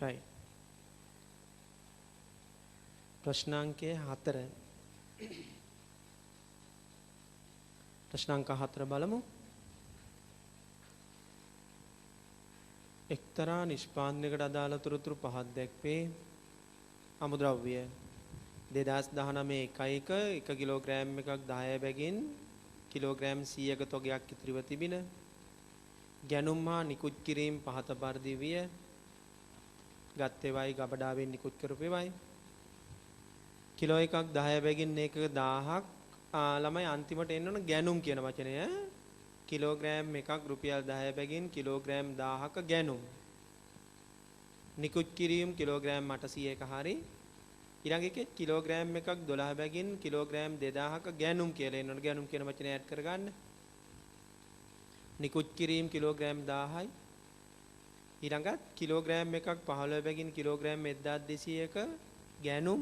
right. ප්‍රශ්නාංකය 4. ප්‍රශ්නාංක 4 බලමු. එක්තරා නිෂ්පාදනයකට අදාළ තොරතුරු පහක් දැක්වේ. අමුද්‍රව්‍ය 2019 1 කිලෝග්‍රෑම් එකක් 10 බැගින් කිලෝග්‍රෑම් 100ක තොගයක් ඉතිරිව තිබින ගැනුම් හා නිකුත් කිරීම පහත පරිදි විය. ගත්තේවයි ගබඩාවෙන් නිකුත් කරපේවයි. කිලෝ එකක් 10 බැගින් එකක 1000ක් ළමයි අන්තිමට එන්න ඕන ගැනුම් කියන වචනය. කිලෝග්‍රෑම් එකක් රුපියල් 10 බැගින් කිලෝග්‍රෑම් 1000ක ගැනුම්. නිකුත් කිරීම කිලෝග්‍රෑම් 800ක හරි. ඊළඟ එකේ කිලෝග්‍රෑම් එකක් 12 බැගින් කිලෝග්‍රෑම් 2000ක ගැනුම් කියලා එන්න ඕන. ගැනුම් කියන වචනේ ඇඩ් කරගන්න. නිකුත් කිරීම කිලෝග්‍රෑම් 1000යි. ඊළඟට කිලෝග්‍රෑම් එකක් 15 බැගින් කිලෝග්‍රෑම් 1200ක ගැනුම්.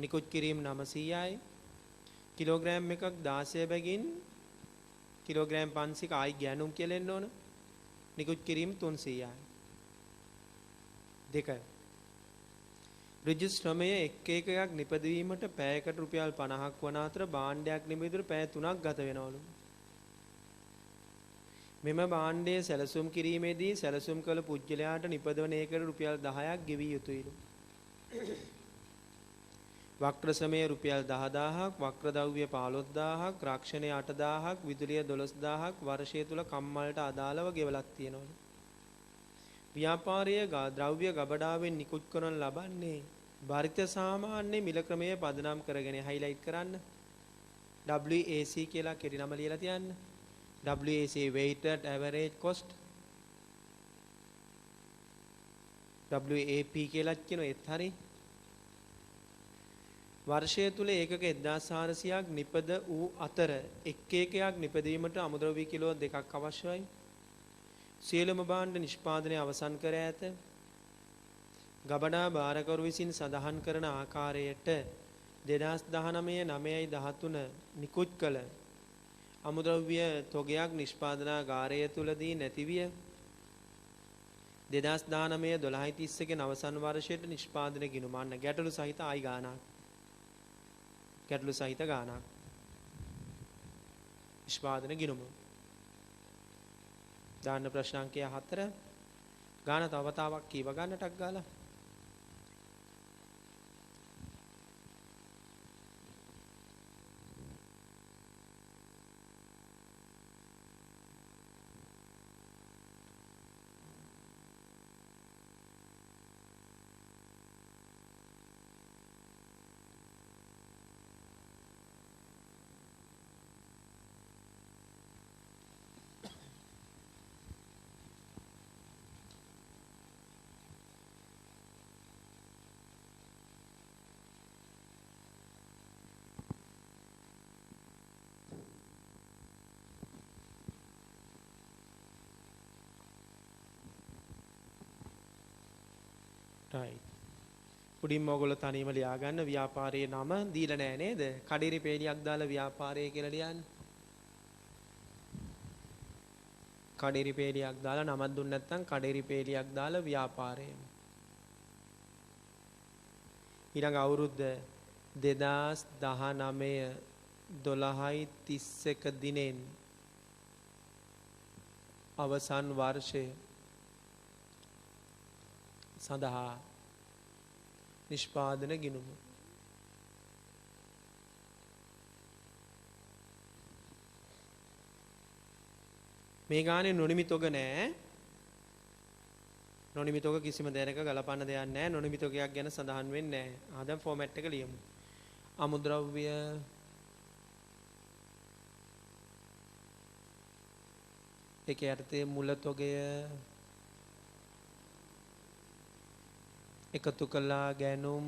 නිකුත් කිරීම 900යි. කිලෝග්‍රෑම් එකක් 16 බැගින් කිලෝග්‍රෑම් 500ක ආයි ගැනුම් කියලා එන්න ඕන. නිකුත් කිරීම 300යි. 2. ඍජු ශ්‍රමය එක් එකයක් නිපදවීමට පැයකට රුපියල් 50ක් වන අතර භාණ්ඩයක් නිපදවීමට පැය 3ක් ගත වෙනවලු. මෙම භාණ්ඩයේ සැලසුම් කිරීමේදී සැලසුම් කළ පුජ්‍යලයාට නිපදවන ඒකට රුපියල් 10ක් ගෙවිය යුතුයිලු. වක්‍ර ශ්‍රමය රුපියල් 10000ක්, වක්‍ර ද්‍රව්‍ය 15000ක්, රක්ෂණය 8000ක්, විදුලිය 12000ක් වර්ෂය තුල කම්මලට අදාළව ගෙවලක් තියෙනවලු. ව්‍යාපාරයේ ද්‍රව්‍ය ගබඩාවෙන් නිකුත් කරන ලබන්නේ භාරිත සාමාන්‍ය මිල ක්‍රමයේ පදනම් කරගෙන හයිලයිට් කරන්න. WAC කියලා කෙටි නම ලියලා තියන්න. WAC weighted average cost. WAP කියලා කියන ඒත් හරි. වර්ෂය තුල ඒකක 1400ක් නිපද වූ අතර එක් එකයක් නිපදවීමට අමුද්‍රව්‍ය කිලෝ 2ක් අවශ්‍යයි. සියලුම භාණ්ඩ නිෂ්පාදනය අවසන් කර ඇත. ගබඩා භාරකරු විසින් සඳහන් කරන ආකාරයට 2019-9-13 නිකුත් කළ අමුද්‍රව්‍ය තොගයක් නිෂ්පාදනාගාරය තුලදී නැතිවිය. 2019-12-30 ගේ අවසන් වර්ෂයට නිෂ්පාදන ගිණුමන්න ගැටලු සහිත ආයි ගානක්. ගැටලු සහිත ගානක්. නිෂ්පාදන ගිණුම. දාන්න ප්‍රශ්නාංකය 4. ගාන තවතාවක් කීව ගන්නටක් ගාලා. උඩින්ම ඔයගොල්ලෝ තනියම ලියා ගන්න ව්‍යාපාරයේ නම දීලා නැහැ නේද? කඩේරි පේලියක් දාලා ව්‍යාපාරය කියලා ලියන්න. කඩේරි පේලියක් දාලා නමක් දුන්න නැත්නම් කඩේරි පේලියක් දාලා ව්‍යාපාරය. ඊළඟ අවුරුද්ද 2019 12/31 දිනෙන් අවසන් වර්ෂය සඳහා නිෂ්පාදන ගිණුම. මේ ගානේ නොනිමි තොග නෑ. නොනිමි තොග කිසිම දෙයක ගලපන්න දෙයක් නෑ. නොනිමි තොගයක් ගැන සඳහන් වෙන්නේ නෑ. ආදම් ෆෝමැට් එක ලියමු. අමුද්‍රව්‍ය ඒකේ අර්ථය මුල තොගය එකතු කළා ගැනුම්.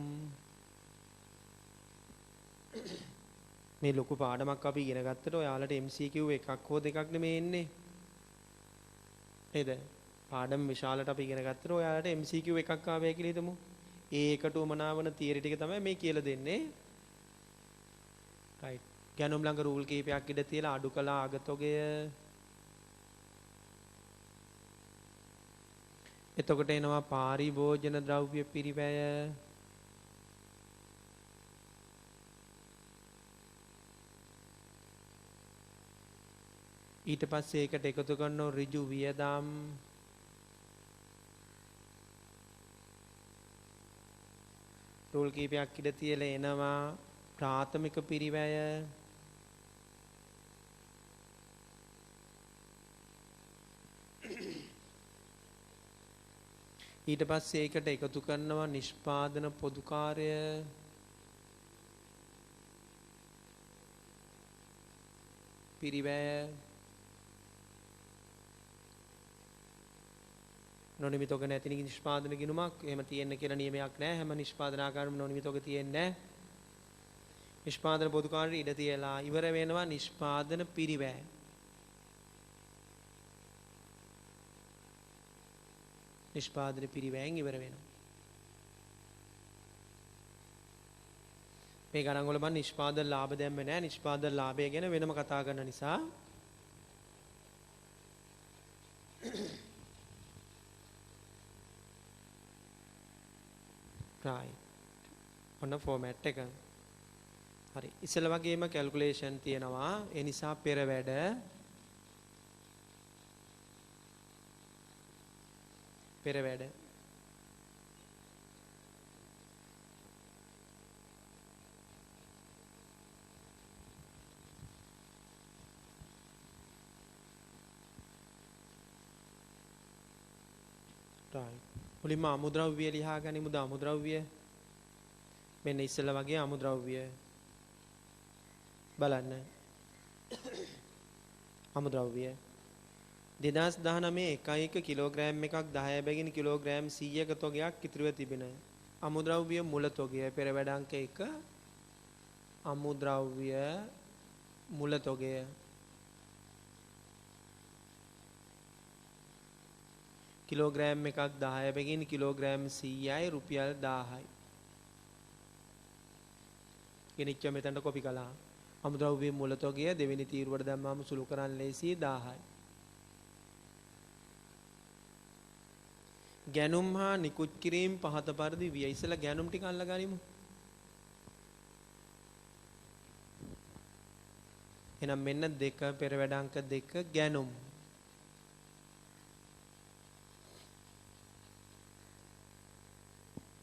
මේ ලොකු පාඩමක් අපි ඉගෙන ගත්තට ඔයාලට MCQ එකක් හෝ දෙකක් නෙමෙයි එන්නේ නේද? පාඩම් විශාලට අපි ඉගෙන ගත්තට ඔයාලට MCQ එකක් ආවයි කියලා හිතමු. ඒකට උමනාවන තියරි ටික තමයි මේ කියලා දෙන්නේ. රයිට්. ගැනුම් ළඟ රූල් කීපයක් ඉඳ තියලා අඩු කළා අගතොගය එතකොට එනවා පාරිභෝජන ද්‍රව්‍ය පිරිවැය. ඊට පස්සේ ඒකට එකතු කරනවා ඍජු වියදම්. රූල් කීපයක් ඉඳ තියලා එනවා ප්‍රාථමික පිරිවැය. ඊට පස්සේ ඒකට එකතු කරනවා නිෂ්පාදන පොදු කාර්ය. පිරිවැය. නොනිමිත ඔග නැති නිෂ්පාදන ගිණුමක් එහෙම තියෙන්න කියලා නියමයක් නැහැ. හැම නිෂ්පාදන ආකාරෙම නොනිමිත ඔග තියෙන්නේ නැහැ. නිෂ්පාදන පොදු කාර්ය ඉඳ තියලා ඉවර වෙනවා නිෂ්පාදන පිරිවැය. නිෂ්පාදන පිරිවැයෙන් ඉවර වෙනවා. මේ ගණන් වල මම නිෂ්පාදන ලාභ දැම්මේ නැහැ. නිෂ්පාදන ලාභය ගැන වෙනම කතා කරන නිසා. right. ඔන්න ෆෝමැට් එක. හරි. ඉස්සෙල්ලා වගේම කැල්කියුලේෂන් තියෙනවා. ඒ නිසා පෙර වැඩ right. මුලින්ම අමුද්‍රව්‍ය ලියා ගනිමුද? අමුද්‍රව්‍ය මෙන්න ඉස්සෙල්ලා වගේ අමුද්‍රව්‍ය බලන්න. අමුද්‍රව්‍ය 2019 1 කිලෝග්‍රෑම් එකක් 10 බැගින් කිලෝග්‍රෑම් 100ක තොගයක් ඉතිරිව තිබෙන අමුද්‍රව්‍ය මුල තොගය පෙර වැඩ අංක 1 අමුද්‍රව්‍ය මුල තොගය කිලෝග්‍රෑම් එකක් 10 බැගින් කිලෝග්‍රෑම් 100යි රුපියල් 1000යි. කෙනෙක් මෙතනට කොපි කළා. අමුද්‍රව්‍ය මුල තොගය දෙවෙනි තීරුවට දැම්මම සුළු කරන් ලේසි 1000යි. ගැනුම් හා නිකුත් කිරීම පහත පරිදි විය. ඉස්සලා ගැනුම් ටික අල්ලගනිමු. එහෙනම් මෙන්න 2 පෙර වැඩ අංක 2 ගැනුම්.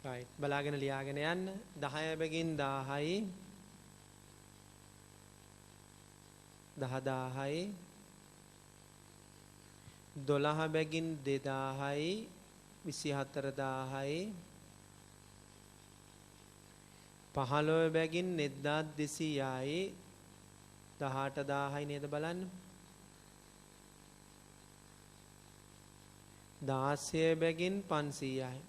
right. බලාගෙන ලියාගෙන යන්න. 10 බැගින් 1000යි 10000යි 12 බැගින් 2000යි 24000යි 15 බැගින් 1200යි 18000යි නේද බලන්න. 16 බැගින් 500යි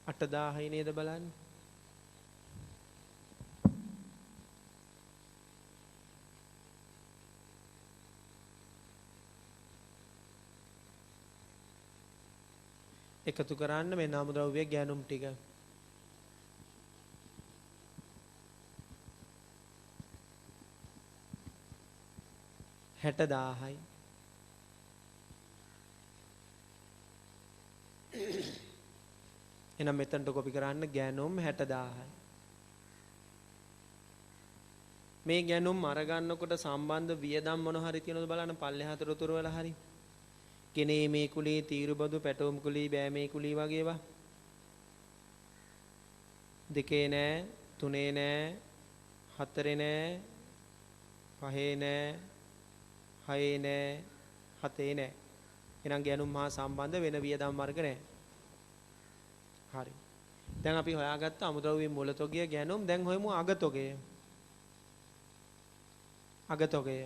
8000යි නේද බලන්න. එකතු කරන්න මේ නාමද්‍රව්‍ය ගැනුම් ටික. හැටදාහයි. එහෙනම් මෙතනට කොපි කරන්න ගැනුම් 60000යි. මේ ගැනුම් අරගන්නකොට සම්බන්ධ වියදම් මොන හරි තියෙනවද බලන්න පල්ලෙහාට උතුර වල හරි. කෙනේ මේ කුලී තීරුබදු පැටවුම් කුලී බෑ මේ කුලී වගේ ඒවා. 2 නෑ 3 නෑ 4 නෑ 5 නෑ 6 නෑ 7 නෑ. එහෙනම් ගැනුම් හා සම්බන්ධ වෙන වියදම් වර්ග නෑ. හරි. දැන් අපි හොයාගත්ත අමුද්‍රව්‍ය මූලතොගය ගැනුම්. දැන් හොයමු අගතොගය. අගතොගය.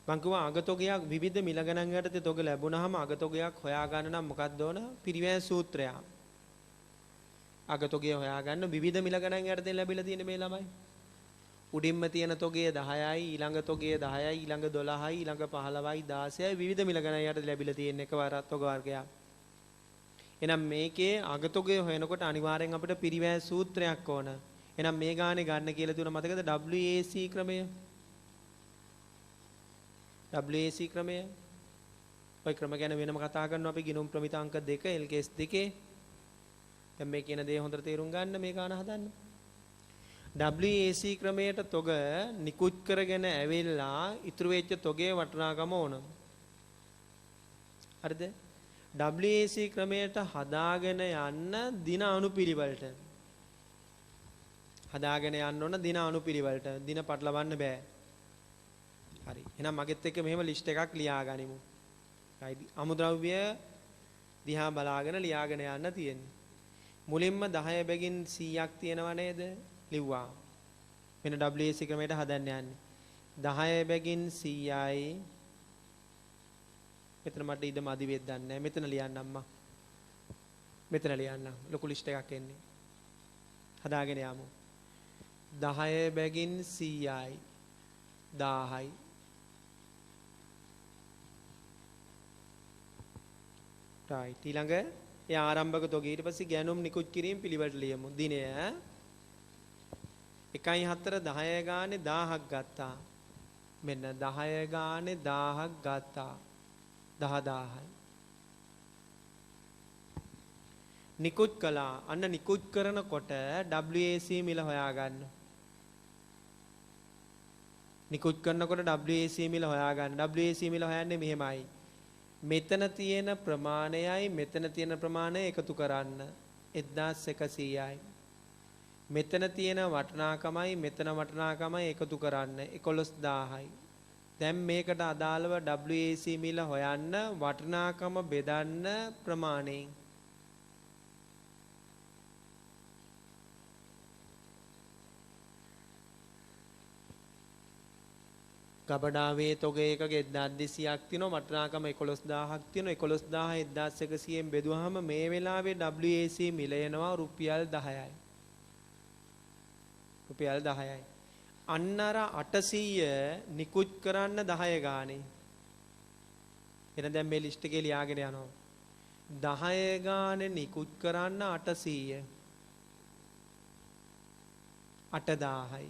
මං කිව්වා අගතොගයක් විවිධ මිල ගණන් යටතේ තොග ලැබුණාම අගතොගයක් හොයාගන්න නම් මොකක්ද ඕන? පිරිවැය සූත්‍රය. අගතොගය හොයාගන්න විවිධ මිල ගණන් යටතේ ලැබිලා තියෙන මේ ළමයි. උඩින්ම තියෙන තොගය 10යි, ඊළඟ තොගය 10යි, ඊළඟ 12යි, ඊළඟ 15යි, 16යි විවිධ මිල ගණන් යටතේ ලැබිලා තියෙන එකවර තොග වර්ගයක්. එහෙනම් මේකේ අගතොගය හොයනකොට අනිවාර්යෙන් අපිට පිරිවැය සූත්‍රයක් ඕන. එහෙනම් මේ ගානේ ගන්න කියලා තුන මතකද? WAC ක්‍රමය. WAC ක්‍රමය. ඔය ක්‍රම ගැන වෙනම කතා කරනවා අපි ගිණුම් ප්‍රමිතාංක 2 LKS 2. දැන් මේ කියන දේ හොඳට තේරුම් ගන්න මේ ගාන හදන්න. WAC ක්‍රමයට තොග නිකුත් කරගෙන ඇවිල්ලා ඉතුරු වෙච්ච තොගේ වටිනාකම ඕන. හරිද? WAC ක්‍රමයට හදාගෙන යන්න දින අනුපිළිවෙලට. හදාගෙන යන්න ඕන දින අනුපිළිවෙලට. දින පටලවන්න බෑ. හරි. එහෙනම් මගෙත් එක්ක මෙහෙම ලිස්ට් එකක් ලියා ගනිමු. අමුද්‍රව්‍ය දිහා බලාගෙන ලියාගෙන යන්න තියෙන්නේ. මුලින්ම 10 බැගින් 100ක් තියෙනව නේද? ලිව්වා. මෙන්න WAC ක්‍රමයට හදන්න යන්නේ. 10 බැගින් 100යි. මෙතන මට ඉඩ මදි වෙද්ද නැහැ. මෙතන ලියන්න අම්මා. මෙතන ලියන්න. ලොකු ලිස්ට් එකක් එන්නේ. හදාගෙන යමු. 10 බැගින් 100යි. 1000යි. right. ඊළඟ ඒ ආරම්භක තොග ඊට පස්සේ ගැනුම් නිකුත් කිරීම පිළිවෙලට ලියමු. දිනය 1/4 10 ගානේ 1000ක් ගත්තා. මෙන්න 10 ගානේ 1000ක් ගත්තා. 10000යි. නිකුත් කළා. අන්න නිකුත් කරනකොට WAC මිල හොයාගන්න. නිකුත් කරනකොට WAC මිල හොයාගන්න. WAC මිල හොයන්නේ මෙහෙමයි. මෙතන තියෙන ප්‍රමාණයයි මෙතන තියෙන ප්‍රමාණය එකතු කරන්න 1100යි. මෙතන තියෙන වටිනාකමයි මෙතන වටිනාකමයි එකතු කරන්න 11000යි. දැන් මේකට අදාළව WAC මිල හොයන්න වටිනාකම බෙදන්න ප්‍රමාණයෙන්. ගබඩාවේ තොග එකක 1200ක් තියෙනවා වටිනාකම 11000ක් තියෙනවා 11000 1100න් බෙදුවාම මේ වෙලාවේ WAC මිල එනවා රුපියල් 10යි. රුපියල් 10යි. අන්න අර 800 නිකුත් කරන්න 10 ගානේ. එහෙනම් දැන් මේ ලිස්ට් එකේ ලියාගෙන යනවා. 10 ගානේ නිකුත් කරන්න 800. 8000යි.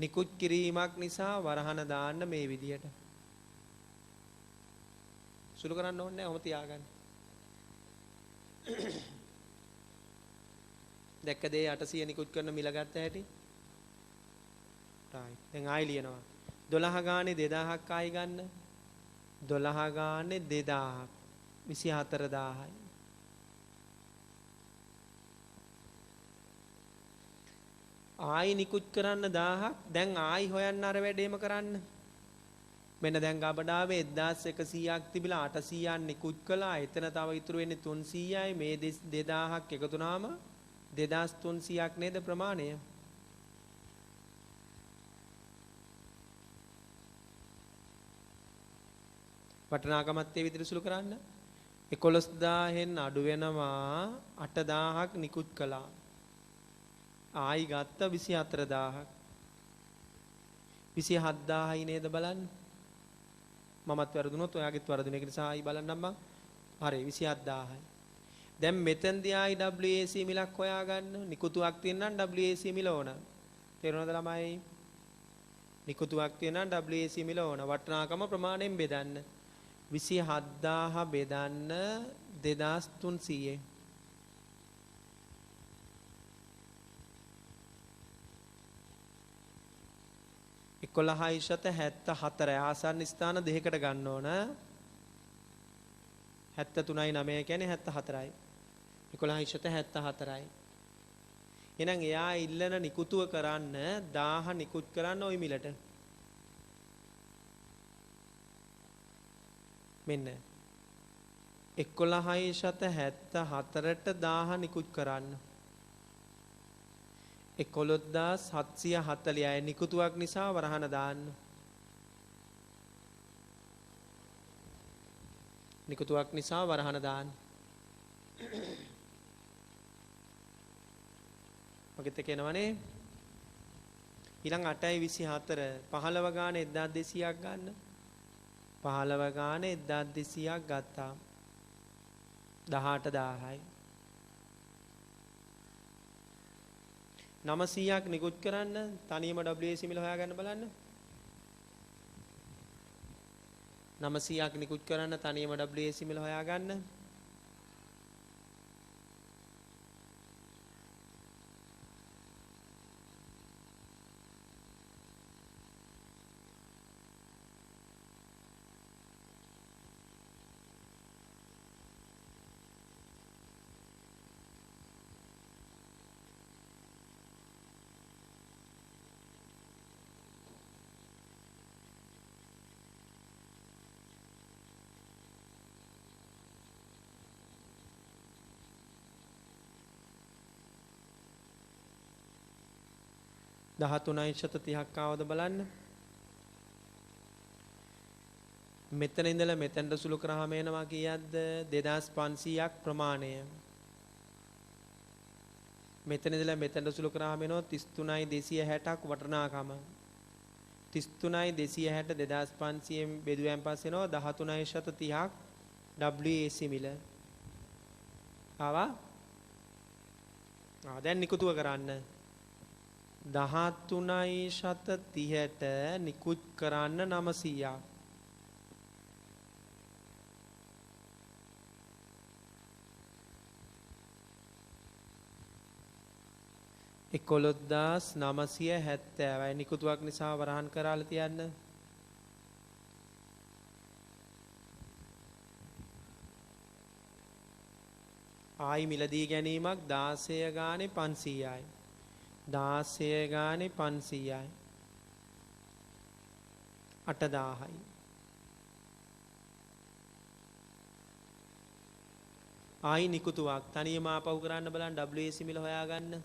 නිකුත් කිරීමක් නිසා වරහන දාන්න මේ විදියට. සුළු කරන්න ඕනේ නැහැ. ඔහොම තියාගන්න. දැක්කද 800 නිකුත් කරන මිල ගත්ත හැටි? right. දැන් ආයි ලියනවා. 12 ගානේ 2000ක් ආයි ගන්න. 12 ගානේ 2000ක් 24000යි. ආයි නිකුත් කරන්න 1000ක්. දැන් ආයි හොයන්න අර වැඩේම කරන්න. මෙන්න දැන් ගබඩාවේ 1100ක් තිබිලා 800ක් නිකුත් කළා. එතන තව ඉතුරු වෙන්නේ 300යි. මේ 2000ක් එකතු වුණාම 2300ක් නේද ප්‍රමාණය? වටිනාකමත් ඒ විදිහට සුළු කරන්න. 11000න් අඩු වෙනවා 8000ක් නිකුත් කළා. ආයි ගත්ත 24000ක් 27000යි නේද බලන්න. මමත් වැරදුනොත් ඔයාගෙත් වැරදුන. ඒක නිසා ආයි බලන්නම් බං. හරි 27000යි. දැන් මෙතෙන්දී ආයි WAC මිලක් හොයාගන්න. නිකුතුවක් තියෙනනම් WAC මිල ඕන. තේරුණාද ළමයි? නිකුතුවක් තියෙනනම් WAC මිල ඕන. වටිනාකම ප්‍රමාණයෙන් බෙදන්න. 27000 බෙදන්න 2300. එකොළහයි ශත 74 ආසන්න ස්ථාන දෙකකට ගන්න ඕන. 73යි 9 කියන්නේ 74යි. 11යි ශත 74යි. එහෙනම් එයා ඉල්ලන නිකුතුව කරන්න 1000 නිකුත් කරන්න ওই මිලට. මෙන්න 11යි ශත 74ට 1000 නිකුත් කරන්න. 11740යි නිකුතුවක් නිසා වරහන දාන්න. නිකුතුවක් නිසා වරහන දාන්න. ඔකෙත් කියනවනේ. ඊළඟ 8යි 24 15 ගානේ 1200ක් ගන්න. 15 ගානේ 1200ක් ගත්තා. 18000යි. 900ක් නිකුත් කරන්න තනියම WAC මිල හොයාගන්න බලන්න. 900ක් නිකුත් කරන්න තනියම WAC මිල හොයාගන්න. දහතුනයි ශත 30ක් ආවද බලන්න. මෙතන ඉඳලා මෙතනට සුළු කරාම එනවා කීයක්ද? 2500ක් ප්‍රමාණය. මෙතන ඉඳලා මෙතනට සුළු කරාම එනවා 33260ක් වටිනාකම. 33260 2500න් බෙදුවෙන් පස්සේ එනවා 13 ශත 30ක් WAC මිල. ආවා? දැන් නිකුතුව කරන්න. 13 ශත 30ට නිකුත් කරන්න 900ක්. 11970යි නිකුතුවක් නිසා වරහන් කරලා තියන්න. ආයි මිලදී ගැනීමක් 16 ගානේ 500යි. 16 ගානේ 500යි. 8000යි. ආයි නිකුතුවක් තනියම ආපහු කරන්න බලන්න WAC මිල හොයාගන්න.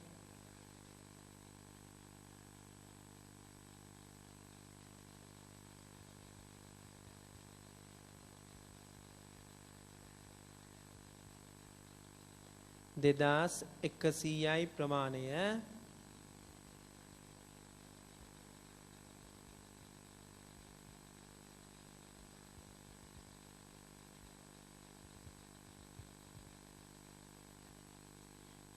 දෙදාස් 100යි ප්‍රමාණය.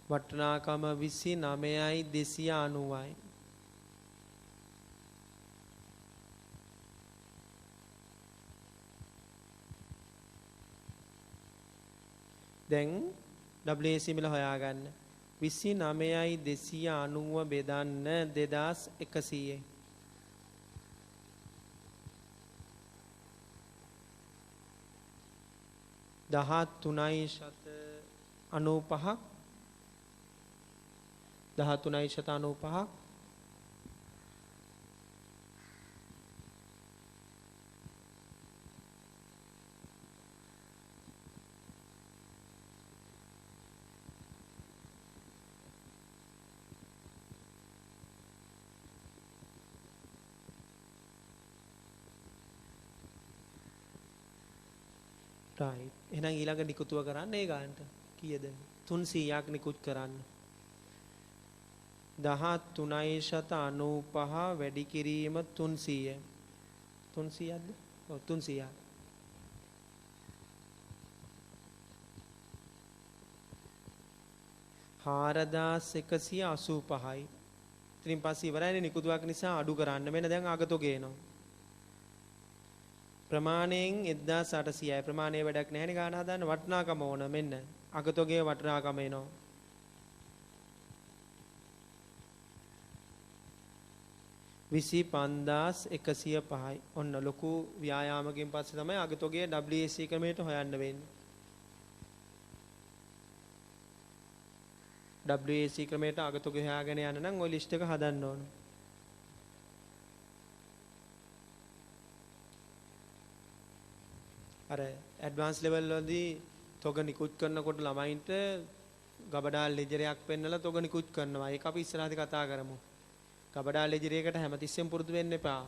වටිනාකම 29යි 290යි. දැන් WAC මිල හොයාගන්න. 29යි 290 බෙදන්න 2100යි. 13යි ශත 95ක් 13යි ශත 95ක් right. එහෙනම් ඊළඟ නිකුතුව කරන්න ඒ ගානට කීයද? 300ක් නිකුත් කරන්න. 13යි ශත 95 වැඩි කිරීම 300. 300ක්ද? ඔව් 300ක්. හාරදාස් 185යි. ඉතින් පස්සේ ඉවරයිනේ නිකුතුවක් නිසා අඩු කරන්න. මෙන්න දැන් අගතෝ ගේනවා. ප්‍රමාණයෙන් 1800යි. ප්‍රමාණයේ වැඩක් නැහැ නේ ගාන හදන්න. වටිනාකම ඕන. මෙන්න අගතෝගේ වටිනාකම එනවා. විසි 5105යි. ඔන්න ලොකු ව්‍යායාමකින් පස්සේ තමයි අගතෝගේ WAC ක්‍රමයට හොයන්න වෙන්නේ. WAC ක්‍රමයට අගතෝගේ හොයාගෙන යන්න නම් ওই ලිස්ට් එක හදන්න ඕන. අර ඇඩ්වාන්ස් ලෙවල් වලදී තොග නිකුත් කරනකොට ළමයින්ට ගබඩාල් ලෙජරයක් පෙන්නලා තොග නිකුත් කරනවා. ඒක අපි ඉස්සරහදී කතා කරමු. ගබඩාල් ලෙජරයකට හැමතිස්සෙම පුරුදු වෙන්න එපා.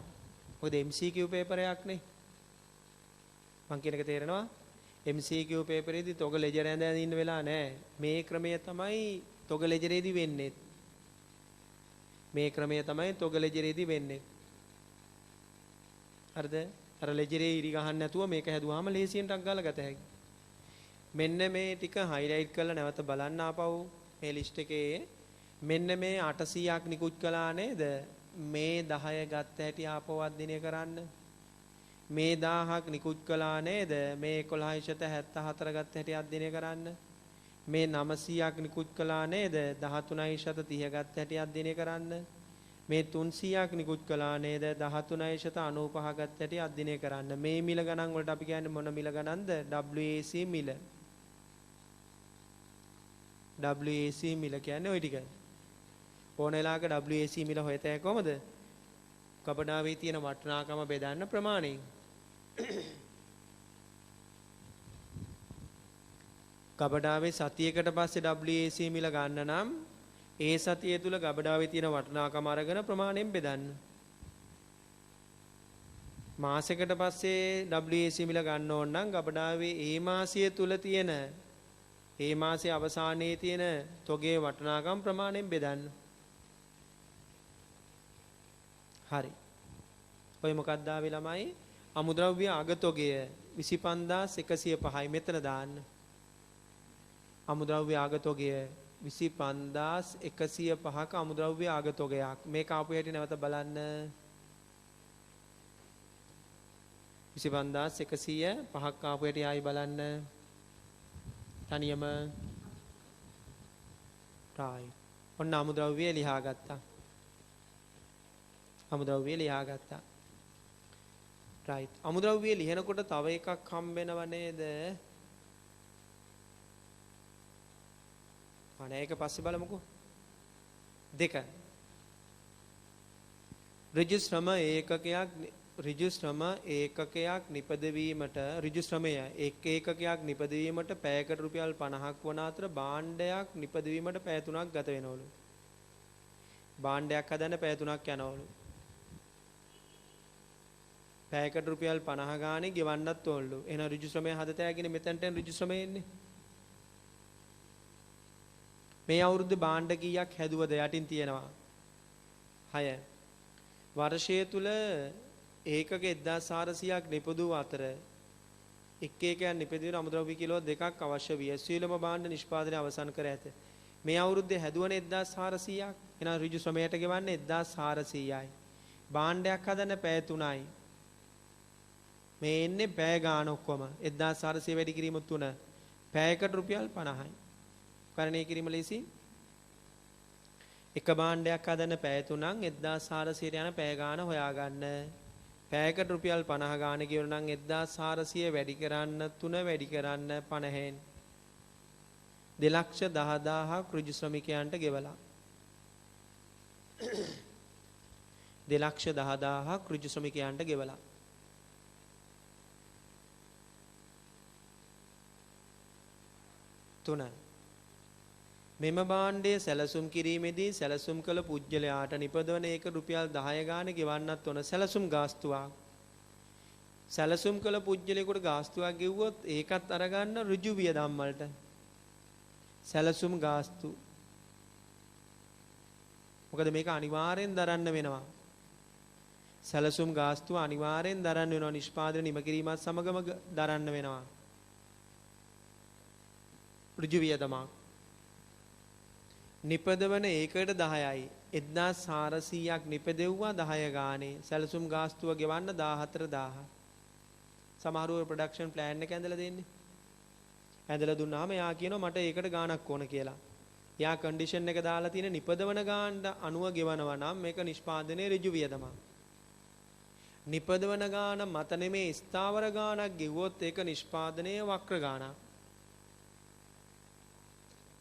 මොකද MCQ පේපරයක් නේ. මං කියන එක තේරෙනවා? MCQ පේපරේදී තොග ලෙජර් ඇඳගෙන ඉන්න වෙලා නැහැ. මේ ක්‍රමය තමයි තොග ලෙජරේදී වෙන්නේ. මේ ක්‍රමය තමයි තොග ලෙජරේදී වෙන්නේ. හරිද? අර ලෙජරේ ඉරි ගහන්න නැතුව මේක හැදුවාම ලේසියෙන් ටක් ගාලා ගත හැකියි. මෙන්න මේ ටික හයිලයිට් කරලා නැවත බලන්න ආපහු මේ ලිස්ට් එකේ මෙන්න මේ 800ක් නිකුත් කළා නේද? මේ 10 ගත්ත හැටි ආපහු අධ්‍යයනය කරන්න. මේ 1000ක් නිකුත් කළා නේද? මේ 11.74 ගත්ත හැටි අධ්‍යයනය කරන්න. මේ 900ක් නිකුත් කළා නේද? 13.30 ගත්ත හැටි අධ්‍යයනය කරන්න. මේ 300ක් නිකුත් කළා නේද? 13.95 ගත්ත හැටි අධ්‍යයනය කරන්න. මේ මිල ගණන් වලට අපි කියන්නේ මොන මිල ගණන්ද? WAC මිල. WAC මිල කියන්නේ ওই ටික. ඕන වෙලාවක WAC මිල හොයතේ කොහමද? කපඩාවේ තියෙන වටිනාකම බෙදන්න ප්‍රමාණයෙන්. කබඩාවේ සතියකට පස්සේ WAC මිල ගන්න නම් ඒ සතිය තුල කබඩාවේ තියෙන වටිනාකම අරගෙන ප්‍රමාණයෙන් බෙදන්න. මාසයකට පස්සේ WAC මිල ගන්න ඕන නම් කබඩාවේ ඒ මාසය තුල තියෙන ඒ මාසයේ අවසානයේ තියෙන තොගේ වටිනාකම් ප්‍රමාණයෙන් බෙදන්න. හරි. ඔය මොකක්ද ආවේ ළමයි? අමුද්‍රව්‍ය අගතොගය 25105යි මෙතන දාන්න. අමුද්‍රව්‍ය ආගතොගය 25105ක අමුද්‍රව්‍ය ආගතොගයක්. මේක ආපු හැටි නැවත බලන්න. 25105ක් ආපු හැටි ආයි බලන්න. තනියම right. ඔන්න අමුද්‍රව්‍ය ලියා ගත්තා. අමුද්‍රව්‍ය ලියා ගත්තා. right. අමුද්‍රව්‍ය ලියනකොට තව එකක් හම්බෙනව නේද? අනේ ඒක පස්සේ බලමුකෝ. 2. ඍජු ශ්‍රම ඒකකයක් නිපදවීමට ඍජු ශ්‍රමය ඒකකයක් නිපදවීමට පැයකට රුපියල් 50ක් වන අතර භාණ්ඩයක් නිපදවීමට පැය 3ක් ගත වෙනවලු. භාණ්ඩයක් හදන්න පැය 3ක් යනවලු. පැයකට රුපියල් 50 ගානේ ගෙවන්නත් ඕනලු. එහෙනම් ඍජු ශ්‍රමය හදතෑගෙන මෙතනට ඍජු ශ්‍රමය එන්නේ. මේ අවුරුද්ද භාණ්ඩ කීයක් හැදුවද යටින් තියෙනවා 6. වර්ෂය තුල ඒකක 1400ක් නිපදුව අතර එක් එකයන් නිපදවන අමුද්‍රව්‍ය කිලෝ 2ක් අවශ්‍ය විය. සියලුම භාණ්ඩ නිෂ්පාදනය අවසන් කර ඇත. මේ අවුරුද්දේ හැදුවනේ 1400ක්. එහෙනම් ඍජු ශ්‍රමයට ගෙවන්නේ 1400යි. භාණ්ඩයක් හදන්න පැය 3යි. මේ එන්නේ පැය ගාන ඔක්කොම 1400 වැඩි කිරීම 3. පැයකට රුපියල් 50යි. කරණය කිරීම ලෙසි එක භාණ්ඩයක් හදන්න පැය 3ක් 1400ට යන පැය ගාන හොයාගන්න. පැයකට රුපියල් 50 ගාන කියවන නම් 1400 වැඩි කරන්න 3 වැඩි කරන්න 50න් 2,10,000ක් ඍජු ශ්‍රමිකයන්ට ගෙවලා 2,10,000ක් ඍජු ශ්‍රමිකයන්ට ගෙවලා 3. මෙම භාණ්ඩයේ සැලසුම් කිරීමේදී සැලසුම් කළ පුජ්‍යලයාට නිපදවන ඒක රුපියල් 10 ගානේ ගෙවන්නත් ඕන සැලසුම් ගාස්තුවක්. සැලසුම් කළ පුජ්‍යලයකට ගාස්තුවක් ගෙවුවොත් ඒකත් අරගන්න ඍජු වියදම් වලට. සැලසුම් ගාස්තු. මොකද මේක අනිවාර්යෙන් දරන්න වෙනවා. සැලසුම් ගාස්තුව අනිවාර්යෙන් දරන්න වෙනවා. නිෂ්පාදනය නිම කිරීමත් සමගම දරන්න වෙනවා. ඍජු වියදමක්. නිපදවන ඒකට 10යි 1400ක් නිපදෙව්වා 10 ගානේ සැලසුම් ගාස්තුව ගෙවන්න 14000. සමහරව ප්‍රොඩක්ෂන් ප්ලෑන් එක ඇඳලා දෙන්නේ. ඇඳලා දුන්නාම එයා කියනවා මට ඒකට ගාණක් ඕන කියලා. එයා කන්ඩිෂන් එක දාලා තියෙන නිපදවන ගානට අනුව ගෙවනවා නම් මේක නිෂ්පාදනයේ ඍජු වියදමක්. නිපදවන ගාන මත නෙමේ ස්ථාවර ගානක් ගෙවුවොත් ඒක නිෂ්පාදනයේ වක්‍ර ගානක්.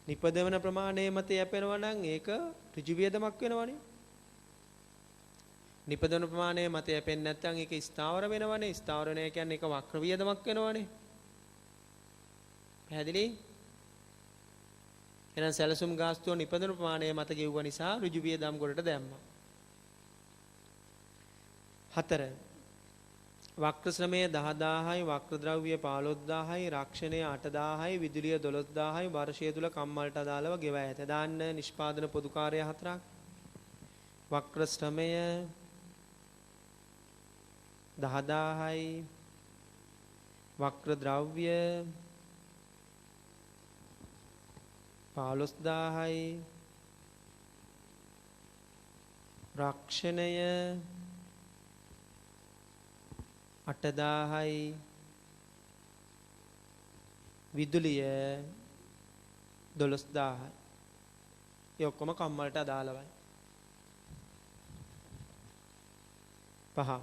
නිපදවන ප්‍රමාණය මත යැපෙනවා නම් ඒක ඍජු වියදමක් වෙනවනේ. නිපදවන ප්‍රමාණය මත යැපෙන්නේ නැත්නම් ඒක ස්ථාවර වෙනවනේ. ස්ථාවර වෙනවා කියන්නේ ඒක වක්‍ර වියදමක් වෙනවනේ. පැහැදිලි? එහෙනම් සැලසුම් ගාස්තුව නිපදවන ප්‍රමාණය මත ගෙවුව නිසා ඍජු වියදම් ගොඩට දැම්මා. 4. වක්‍ර ශ්‍රමය 10000යි වක්‍ර ද්‍රව්‍ය 15000යි රක්ෂණය 8000යි විදුලිය 12000යි වර්ෂය තුල කම්මලට අදාළව ගෙවා ඇත. දාන්න නිෂ්පාදන පොදු කාර්ය 4ක්. වක්‍ර ශ්‍රමය 10000යි වක්‍ර ද්‍රව්‍ය 15000යි රක්ෂණය 8000යි විදුලිය 12000යි. ඒ ඔක්කොම කම්මලට අදාළවයි. 5.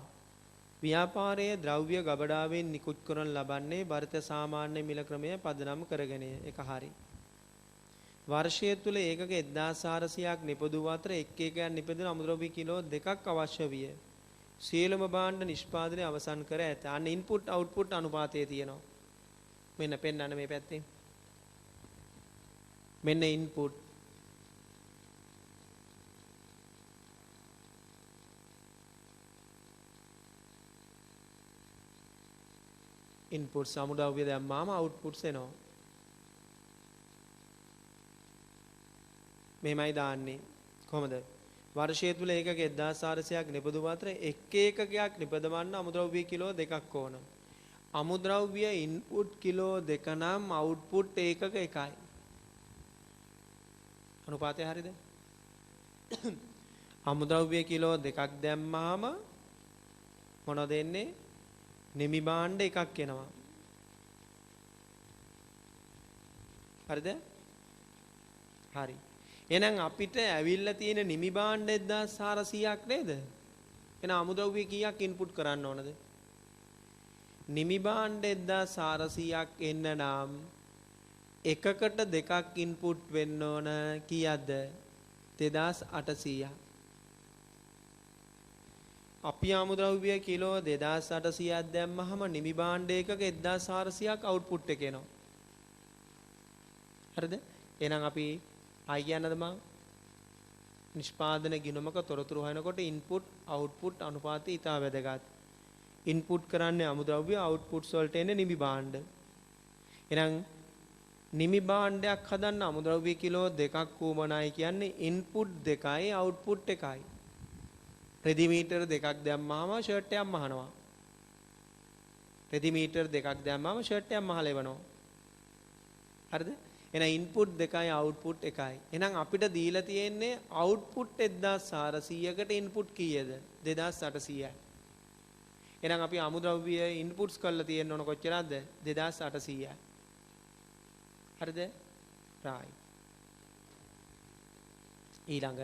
ව්‍යාපාරයේ ද්‍රව්‍ය ගබඩාවෙන් නිකුත් කරන ලබන්නේ භරිත සාමාන්‍ය මිල ක්‍රමය පදනම් කරගෙනය. එක හරි. වර්ෂය තුල ඒකක 1400ක් නිපදවූ අතර එක් එකයන් නිපදවන අමුද්‍රව්‍ය කිලෝ 2ක් අවශ්‍ය විය. සියලුම භාණ්ඩ නිෂ්පාදනය අවසන් කර ඇත. අන්න ඉන්පුට් අවුට්පුට් අනුපාතය තියෙනවා. මෙන්න පෙන්නන්න මේ පැත්තේ. මෙන්න ඉන්පුට් ඉන්පුට් සමුද්‍රව්‍ය දැම්මාම අවුට්පුට්ස් එනවා. මෙහෙමයි දාන්නේ. කොහමද? වර්ෂය තුල ඒකක 1400ක් නිපදවූ අතර එක් ඒකකයක් නිපදවන්න අමුද්‍රව්‍ය කිලෝ 2ක් ඕන. අමුද්‍රව්‍ය ඉන්පුට් කිලෝ 2 නම් අවුට්පුට් ඒකක 1යි. අනුපාතය හරියද? අමුද්‍රව්‍ය කිලෝ 2ක් දැම්මාම මොනවද එන්නේ? නිමි භාණ්ඩ එකක් එනවා. හරිද? හරි. එහෙනම් අපිට ඇවිල්ලා තියෙන නිමි භාණ්ඩ 1400ක් නේද? එහෙනම් අමුද්‍රව්‍ය කීයක් ඉන්පුට් කරන්න ඕනද? නිමි භාණ්ඩ 1400ක් එන්න නම් එකකට දෙකක් ඉන්පුට් වෙන්න ඕන. කීයක්ද? 2800ක්. අපි අමුද්‍රව්‍ය කිලෝ 2800ක් දැම්මහම නිමි භාණ්ඩ එකක 1400ක් අවුට්පුට් එක එනවා. හරිද? එහෙනම් අපි ආයි කියන්නද මං? නිෂ්පාදන ගිණුමක තොරතුරු හොයනකොට ඉන්පුට් අවුට්පුට් අනුපාතය ඉතා වැදගත්. ඉන්පුට් කරන්නේ අමුද්‍රව්‍ය, අවුට්පුට්ස් වලට එන්නේ නිමි භාණ්ඩ. එහෙනම් නිමි භාණ්ඩයක් හදන්න අමුද්‍රව්‍ය කිලෝ 2ක් වුමනයි කියන්නේ ඉන්පුට් 2යි අවුට්පුට් 1යි. රෙදි මීටර 2ක් දැම්මම ෂර්ට් එකක් මහනවා. රෙදි මීටර 2ක් දැම්මම ෂර්ට් එකක් මහලෙවනවා. හරිද? එහෙනම් ඉන්පුට් 2යි අවුට්පුට් 1යි. එහෙනම් අපිට දීලා තියෙන්නේ අවුට්පුට් 1400කට ඉන්පුට් කීයද? 2800යි. එහෙනම් අපි අමුද්‍රව්‍ය ඉන්පුට්ස් කරලා තියෙන්න ඕන කොච්චරද? 2800යි. හරිද? right. ඊළඟ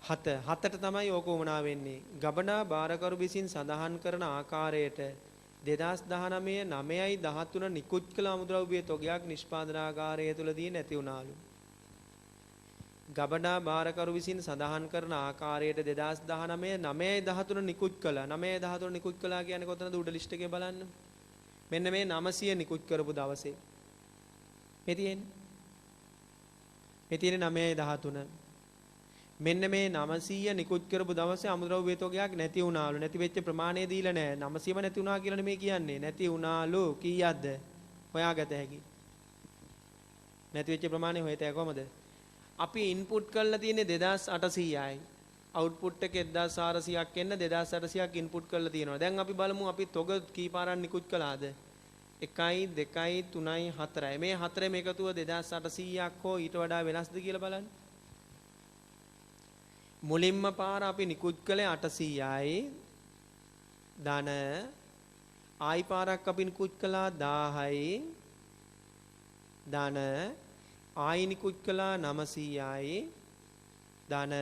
හතට තමයි ඕක උමනා වෙන්නේ. ගබඩා බාරකරු විසින් සඳහන් කරන ආකාරයට 2019 9යි 13 නිකුත් කළ අමුද්‍රව්‍ය තොගයක් නිෂ්පාදනාගාරය තුලදී නැති වුණාලු. ගබඩා බාරකරු විසින් සඳහන් කරන ආකාරයට 2019 9යි 13 නිකුත් කළා. 9යි 13 නිකුත් කළා කියන්නේ කොතනද? උඩ ලිස්ට් එකේ බලන්න. මෙන්න මේ 900 නිකුත් කරපු දවසේ. මේ තියෙන්නේ. මේ තියෙන්නේ 9යි 13. මෙන්න මේ 900 නිකුත් කරපු දවසේ අමුද්‍රව්‍ය තොගයක් නැති වුණාලු. නැති වෙච්ච ප්‍රමාණය දීලා නැහැ. 900ම නැති වුණා කියලා නෙමෙයි කියන්නේ. නැති වුණාලු කීයක්ද? හොයාගත හැකි. නැති වෙච්ච ප්‍රමාණය හොයතේ කොහමද? අපි ඉන්පුට් කරලා තියෙන්නේ 2800යි. අවුට්පුට් එක 1400ක් එන්න 2800ක් ඉන්පුට් කරලා තියෙනවා. දැන් අපි බලමු අපි තොග කී පාරක් නිකුත් කළාද? 1යි 2යි 3යි 4යි. මේ හතරෙම එකතුව 2800ක් හෝ ඊට වඩා වෙනස්ද කියලා බලන්න. මුලින්ම පාර අපි නිකුත් කළේ 800යි. ධන ආයි පාරක් අපි නිකුත් කළා 1000යි. ධන ආයි නිකුත් කළා 900යි. ධන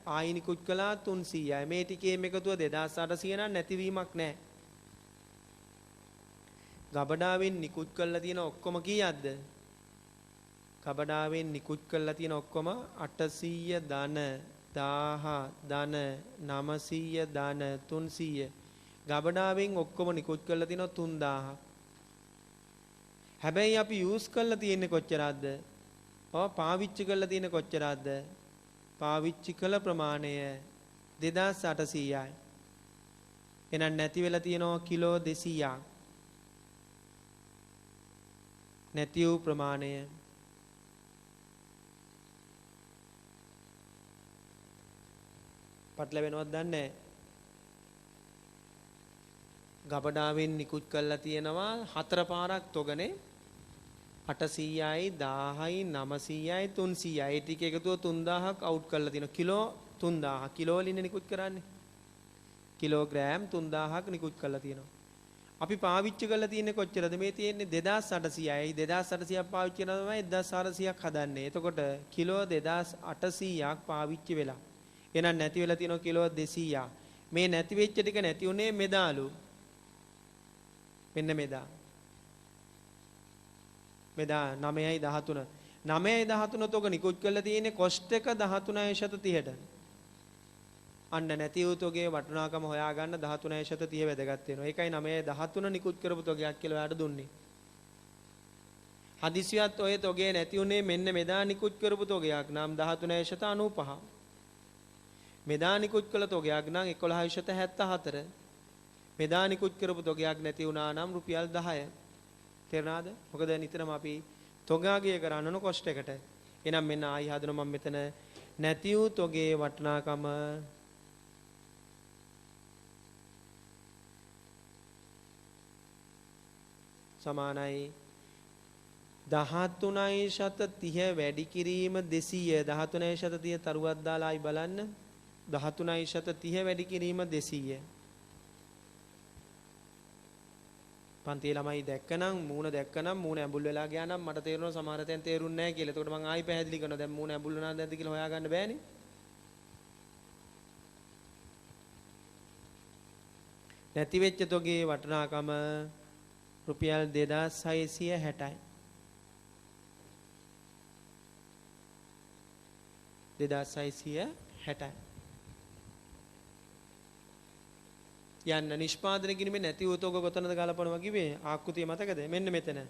ආයි නිකුත් කළා 300යි. මේ ටිකේම එකතුව 2800 නම් නැතිවීමක් නැහැ. ගබඩාවෙන් නිකුත් කරලා තියෙන ඔක්කොම කීයක්ද? ගබඩාවෙන් නිකුත් කරලා තියෙන ඔක්කොම 800 ධන 1000 ධන 900 ධන 300. ගබඩාවෙන් ඔක්කොම නිකුත් කරලා තියෙනවා 3000. හැබැයි අපි යූස් කරලා තියෙන්නේ කොච්චරක්ද? පාවිච්චි කරලා තියෙන්නේ කොච්චරක්ද? පාවිච්චි කළ ප්‍රමාණය 2800යි. එහෙනම් නැති වෙලා තියෙනවා කිලෝ 200ක්. නැති වූ ප්‍රමාණය පටලවෙනවද දන්නේ නැහැ. ගබඩාවෙන් නිකුත් කරලා තියෙනවා 4 පාරක් තොගනේ 800යි 1000යි 900යි 300යි. ඒ ටික එකතුව 3000ක් අවුට් කරලා තියෙනවා. කිලෝ 3000. කිලෝ වලින් නිකුත් කරන්නේ. කිලෝග්‍රෑම් 3000ක් නිකුත් කරලා තියෙනවා. අපි පාවිච්චි කරලා තියෙන්නේ කොච්චරද? මේ තියෙන්නේ 2800යි. 2800ක් පාවිච්චි කරනවා තමයි 1400ක් හදන්නේ. එතකොට කිලෝ 2800ක් පාවිච්චි වෙලා. එහෙනම් නැති වෙලා තියෙනවා කිලෝ 200ක්. මේ නැති වෙච්ච ටික නැති උනේ මෙදාලු. මෙන්න මෙදා. මෙදා 9යි 13. 9යි 13 තොග නිකුත් කරලා තියෙන්නේ කොස්ට් එක 13.30ට. අන්න නැති වූ තොගේ වටිනාකම හොයාගන්න 13.30 වැදගත් වෙනවා. ඒකයි 9.13 නිකුත් කරපු තොගයක් කියලා ඔයාලට දුන්නේ. හදිසියත් ඔය තොගේ නැති උනේ මෙන්න මෙදා නිකුත් කරපු තොගයක් නම් 13.95. මෙදා නිකුත් කළ තොගයක් නම් 11.74. මෙදා නිකුත් කරපු තොගයක් නැති වුණා නම් රුපියල් 10. තේරුණාද? මොකද නිතරම අපි තොගාගය කරන්න ඕන කොස්ට් එකට. එහෙනම් මෙන්න ආයි හදනවා මම මෙතන නැති වූ තොගේ වටිනාකම සමානයි 13.30 වැඩි කිරීම 200. 13.30 තරුවක් දාලා ආයි බලන්න. 13.30 වැඩි කිරීම 200. පන්තියේ ළමයි දැක්කනම් මූණ දැක්කනම් මූණ ඇඹුල් වෙලා ගියා නම් මට තේරෙනවා සමහර තැන් තේරුන්නේ නැහැ කියලා. එතකොට මම ආයි පැහැදිලි කරනවා. දැන් මූණ ඇඹුල් වුණාද නැද්ද කියලා හොයාගන්න බෑනේ. නැති වෙච්ච තොගේ වටිනාකම රුපියල් 2660යි. 2660යි. යන්න නිෂ්පාදනය කිරීමේ නැති වූ තොග කොතනද ගලපනවා කිව්වේ? ආකෘතිය මතකද? මෙන්න මෙතන.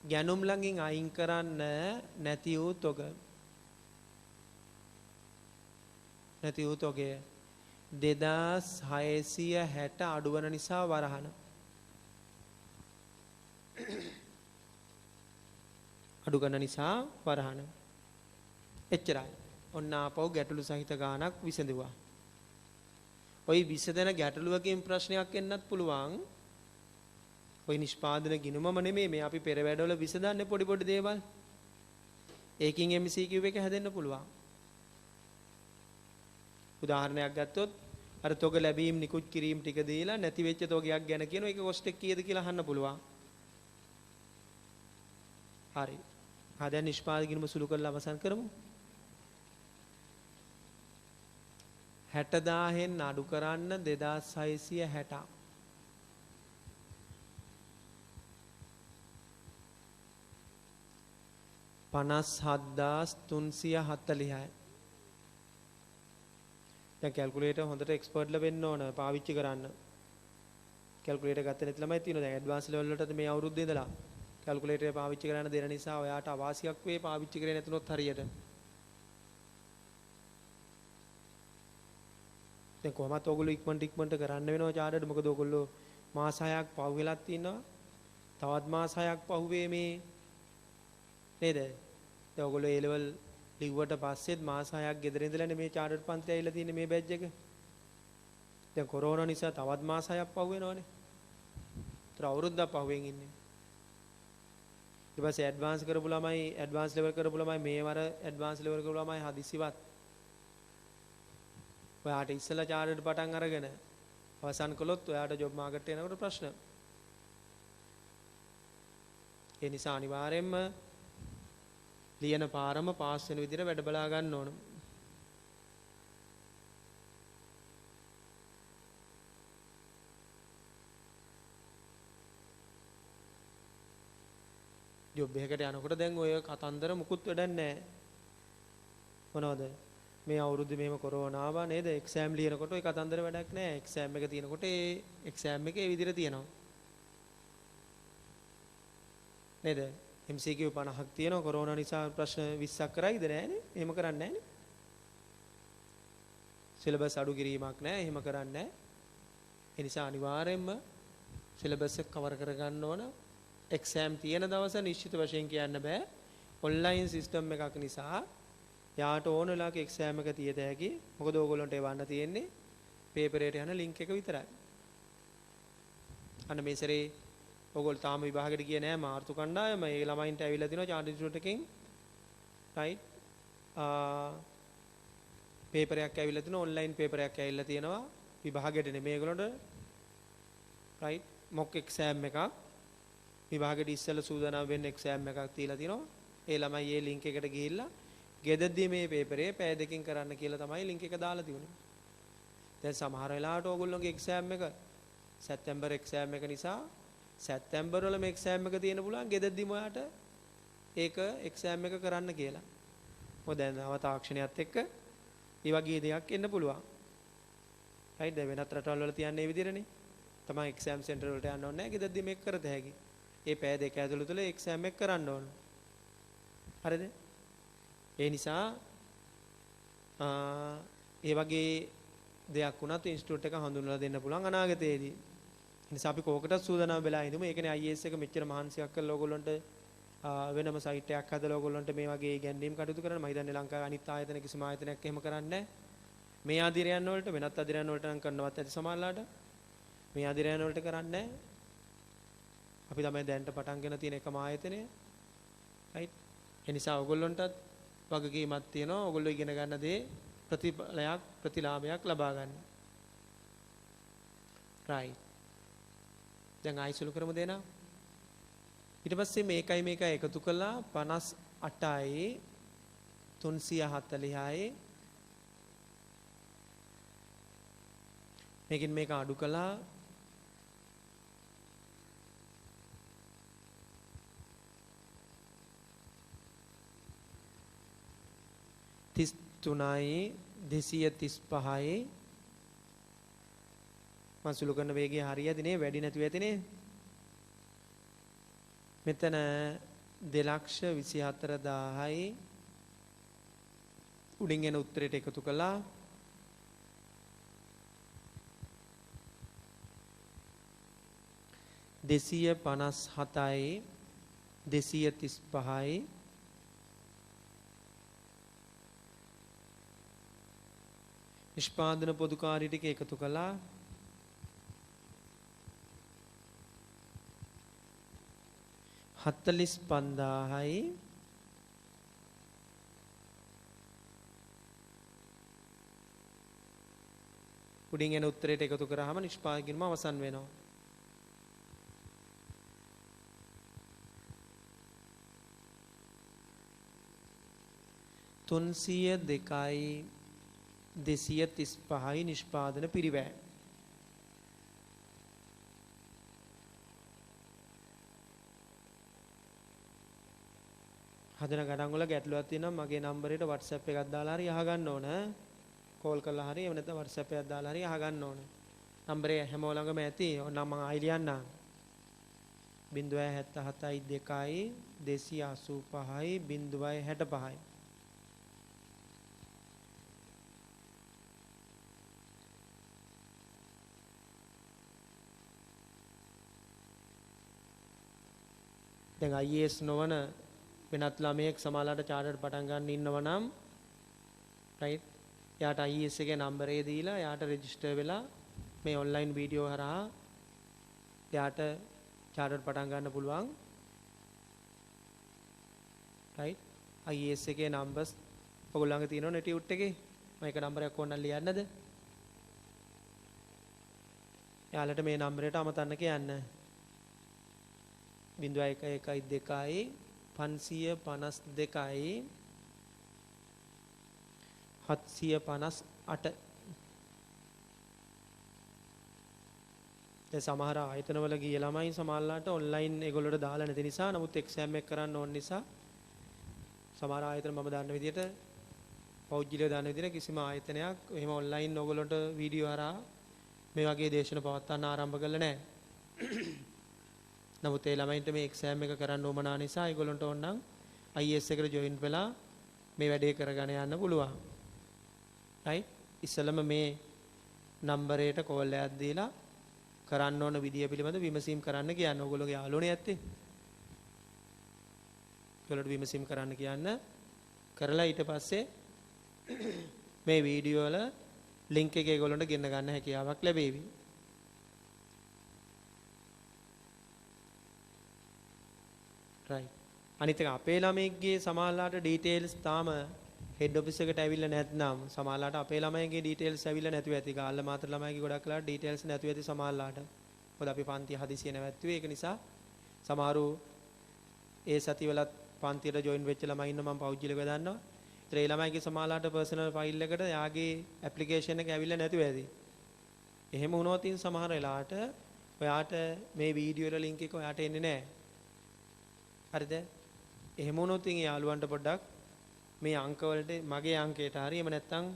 ගැනුම් ළඟින් අයින් කරන්න නැති වූ තොග. නැති වූ තොගය 2660 අඩු වෙන නිසා වරහන. අඩු කරන නිසා වරහන. එච්චරයි. ඔන්න ආපහු ගැටලු සහිත ගානක් විසඳුවා. ඔය විසඳන ගැටලුවකින් ප්‍රශ්නයක් එන්නත් පුළුවන්. ඔය නිෂ්පාදන ගිණුමම නෙමෙයි මේ අපි පෙර වැඩවල විසඳන්නේ පොඩි පොඩි දේවල්. ඒකින් MCQ එක හැදෙන්න පුළුවන්. උදාහරණයක් ගත්තොත් අර තොග ලැබීම් නිකුත් කිරීම ටික දීලා නැති වෙච්ච තොගයක් ගැන කියන එක කොස්ට් එක කීයද කියලා අහන්න පුළුවන්. හරි. දැන් නිෂ්පාදන ගිණුම සුළු කරලා අවසන් කරමු. 60000න් අඩු කරන්න 2660. 57340යි. දැන් කැල්කියුලේටර් හොඳට එක්ස්පර්ට්ලා වෙන්න ඕන පාවිච්චි කරන්න. කැල්කියුලේටර් ගත්තේ නැති ළමයි තියෙනවා. දැන් ඇඩ්වාන්ස් ලෙවල් වලට මේ අවුරුද්දේ ඉඳලා කැල්කියුලේටර් පාවිච්චි කරන්න දෙන නිසා ඔයාට අවාසියක් වේ පාවිච්චි කරේ නැතුනොත් හරියට. දැන් කොහොමද ඔයගොල්ලෝ ඉක්මනට කරන්න වෙනවා චාර්ටර්ඩ්. මොකද ඔයගොල්ලෝ මාස 6ක් පහු වෙලක් තියෙනවා. තවත් මාස 6ක් පහුවේ මේ නේද? දැන් ඔයගොල්ලෝ A level ලිව්වට පස්සෙත් මාස 6ක් ගෙදර ඉඳලානේ මේ චාර්ටර්ඩ් පන්තිය ඇවිල්ලා තියෙන්නේ මේ බැච් එක. දැන් කොරෝනා නිසා තවත් මාස 6ක් පහු වෙනවනේ. ඒතර අවුරුද්දක් පහුවෙන් ඉන්නේ. ඊට පස්සේ ඇඩ්වාන්ස් කරපු ළමයි ඇඩ්වාන්ස් ලෙවල් කරපු ළමයි මේවර ඇඩ්වාන්ස් ලෙවල් කරපු ළමයි හදිසිවත් ඔයාට ඉස්සලා චාර්ටර්ඩ් පටන් අරගෙන අවසන් කළොත් ඔයාට ජොබ් මාකට් එනකොට ප්‍රශ්න. ඒ නිසා අනිවාර්යයෙන්ම ලියන පාරම පාස් වෙන විදිහට වැඩ බලා ගන්න ඕන. ජොබ් එකකට යනකොට දැන් ඔය කතන්දර මුකුත් වැඩක් නැහැ. මොනවද? මේ අවුරුද්දේ මෙහෙම කොරෝනා ආවා නේද? එක්සෑම් ලියනකොට ඔය කතන්දර වැඩක් නැහැ. එක්සෑම් එක තියෙනකොට ඒ එක්සෑම් එක ඒ විදිහට තියෙනවා. නේද? MCQ 50ක් තියෙනවා. කොරෝනා නිසා ප්‍රශ්න 20ක් කරයිද නැහනේ? එහෙම කරන්නේ නැහනේ. සිලබස් අඩු කිරීමක් නැහැ. එහෙම කරන්නේ නැහැ. ඒ නිසා අනිවාර්යයෙන්ම සිලබස් එක කවර් කරගන්න ඕන. එක්සෑම් තියෙන දවස නිශ්චිත වශයෙන් කියන්න බෑ. ඔන්ලයින් සිස්ටම් එකක් නිසා යාට ඕන වෙලාවක එක්සෑම් එක තියද හැකි. මොකද ඕගොල්ලන්ට එවන්න තියෙන්නේ පේපර් එකට යන ලින්ක් එක විතරයි. අන්න මේ සැරේ ඕගොල්ලෝ තාම විභාගෙට ගියේ නෑ මාර්තු කණ්ඩායම. ඒ ළමයින්ට ඇවිල්ලා තිනවා චාර්ට් ඉන්ස්ටිටියුට් එකෙන් රයිට් පේපර් එකක් ඇවිල්ලා තිනවා ඔන්ලයින් පේපර් එකක් ඇවිල්ලා තියෙනවා. විභාගයට නෙමෙයි ඒගොල්ලන්ට රයිට් මොක් එක්සෑම් එකක් විභාගෙට ඉස්සෙල්ලා සූදානම් වෙන්න එක්සෑම් එකක් තියලා තිනවා. ඒ ළමයි ඒ ලින්ක් එකට ගිහිල්ලා ගෙදරදී මේ පේපරේ පැය දෙකකින් කරන්න කියලා තමයි ලින්ක් එක දාලා තිබුණේ. දැන් සමහර වෙලාවට ඕගොල්ලෝගේ එක්සෑම් එක සැප්තැම්බර් එක්සෑම් එක නිසා සැප්තැම්බර් වල මේ එක්සෑම් එක තියෙන පුළුවන් ගෙදරදීම ඔයාට ඒක එක්සෑම් එක කරන්න කියලා. මොකද දැන් නව තාක්ෂණයත් එක්ක ඒ වගේ දෙයක් එන්න පුළුවන්. රයිට් දැන් වෙනත් රටවල් වල තියන්නේ මේ විදිහටනේ. තමයි එක්සෑම් සෙන්ටර් වලට යන්න ඕනේ නැහැ. ගෙදරදී මේක කරත හැකි. ඒ පැය දෙක ඇතුළත එක්සෑම් එක කරන්න ඕන. හරිද? ඒ නිසා ඒ වගේ දෙයක් වුණත් ඉන්ස්ටිටියුට් එක හඳුන්වලා දෙන්න පුළුවන් අනාගතයේදී. ඒ නිසා අපි කෝකටත් සූදානම් වෙලා ඉඳමු. ඒකනේ IAS එක මෙච්චර මහන්සියක් කරලා ඕගොල්ලන්ට වෙනම සයිට් එකක් හදලා ඕගොල්ලන්ට මේ වගේ ඉගැන්වීම් කටයුතු කරන්න. මම හිතන්නේ ලංකාවේ අනිත් ආයතන කිසිම ආයතනයක් එහෙම කරන්නේ නැහැ. මේ අධිරයන් වලට වෙනත් අධිරයන් වලට නම් කරනවත් ඇති සමහරලාට. මේ අධිරයන් වලට කරන්නේ නැහැ. අපි තමයි දැනට පටන් ගෙන තියෙන එකම ආයතනය. රයිට්. ඒ නිසා ඕගොල්ලන්ටත් වගකීමක් තියෙනවා. ඕගොල්ලෝ ඉගෙන ගන්න දේ ප්‍රතිලාභයක් ලබා ගන්න. රයිට්. දැන් ආයිසුළු කරමු දෙනා. ඊට පස්සේ මේකයි එකතු කළා 58යි 340යි මේකෙන් මේක අඩු කළා 33යි 235යි මම සුළු කරන වේගය හරියද නේ වැඩි නැතුව ඇතිනේ මෙතන 2,24,000යි උඩින් එන උත්තරයට එකතු කළා 257යි 235යි නිෂ්පාදන පොදුකාරී ටික එකතු කළා 45,000යි උඩින් එන උත්තරයට එකතු කරාම නිෂ්පාදනයම අවසන් වෙනවා. තුන්සිය දෙකයි 235යි නිෂ්පාදන පිරිවැය. හදන ගණන් වල ගැටලුවක් තියෙනවා මගේ නම්බරේට WhatsApp එකක් දාලා හරි අහගන්න ඕන. කෝල් කරලා හරි එහෙම නැත්නම් WhatsApp එකක් දාලා හරි අහගන්න ඕන. නම්බරේ හැම ළඟම ඇති. ඕනම් මම ආයි ලියන්නම්. 077යි 2යි 285යි 065යි දැන් IAS නොවන වෙනත් ළමයෙක් සමාලාට චාර්ටර් පටන් ගන්න ඉන්නව නම් රයිට් එයාට IAS එකේ නම්බරේ දීලා එයාට රෙජිස්ටර් වෙලා මේ ඔන්ලයින් වීඩියෝ හරහා එයාට චාර්ටර් පටන් ගන්න පුළුවන් රයිට් IAS එකේ නම්බර්ස් ඔයගොල්ලෝ ළඟ තියෙනව නෙටියුට් එකේ මම එක නම්බරයක් ඕනනම් ලියන්නද එයාලට මේ නම්බරයට අමතන්න කියන්න 01112යි 552යි 758 ඒ සමහර ආයතනවල ගිය ළමයි සමහරලාට ඔන්ලයින් ඒගොල්ලෝට දාලා නැති නිසා නමුත් එක්සෑම් එක කරන්න ඕන නිසා සමහර ආයතන මම දන්න විදිහට පෞද්ගලිකව දන්න විදිහට කිසිම ආයතනයක් එහෙම ඔන්ලයින් ඕගොල්ලන්ට වීඩියෝ හරහා මේ වගේ දේශන පවත්වන්න ආරම්භ කළා නැහැ. නමුත් ඒ ළමයින්ට මේ එක්සෑම් එක කරන්න ඕමනා නිසා ඒගොල්ලන්ට ඕනනම් IS එකට ජොයින් වෙලා මේ වැඩේ කරගෙන යන්න පුළුවන්. රයිට් ඉස්සෙල්ලම මේ නම්බරයට කෝල් එකක් දීලා කරන්න ඕන විදිය පිළිබඳ විමසීම් කරන්න කියන්න. ඕගොල්ලෝගේ යාළුවනේ ඇත්තේ. ඒගොල්ලෝට විමසීම් කරන්න කියන්න. කරලා ඊට පස්සේ මේ වීඩියෝ වල ලින්ක් එක ඒගොල්ලන්ට ගෙන්න ගන්න හැකියාවක් ලැබෙවි. රයිට්. අනිත් එක අපේ ළමයිගේ සමාජලාට ඩීටේල්ස් තාම හෙඩ් ඔෆිස් එකට ඇවිල්ලා නැත්නම් සමහරලාට අපේ ළමයිගේ ඩීටේල්ස් ඇවිල්ලා නැතුව ඇති. ගාල්ල මාතර ළමයිගේ ගොඩක් වෙලාවට ඩීටේල්ස් නැතුව ඇති සමහරලාට. මොකද අපි පන්ති හදිසියෙ නැවැත්තුවේ. ඒක නිසා සමහරු ඒ සතිවලත් පන්තියට ජොයින් වෙච්ච ළමයි ඉන්න මම පෞද්ගලිකව දන්නවා. ඒ ළමයිගේ සමහරලාට පර්සනල් ෆයිල් එකට යාගේ ඇප්ලිකේෂන් එක ඇවිල්ලා නැතුව ඇති. එහෙම වුණොත් ඉතින් සමහර වෙලාවට ඔයාට මේ වීඩියෝ වල ලින්ක් එක ඔයාට එන්නේ නැහැ. හරිද? එහෙම වුණොත් ඉතින් යාළුවන්ට පොඩ්ඩක් මේ අංක වලට මගේ අංකයට හරි එහෙම නැත්නම්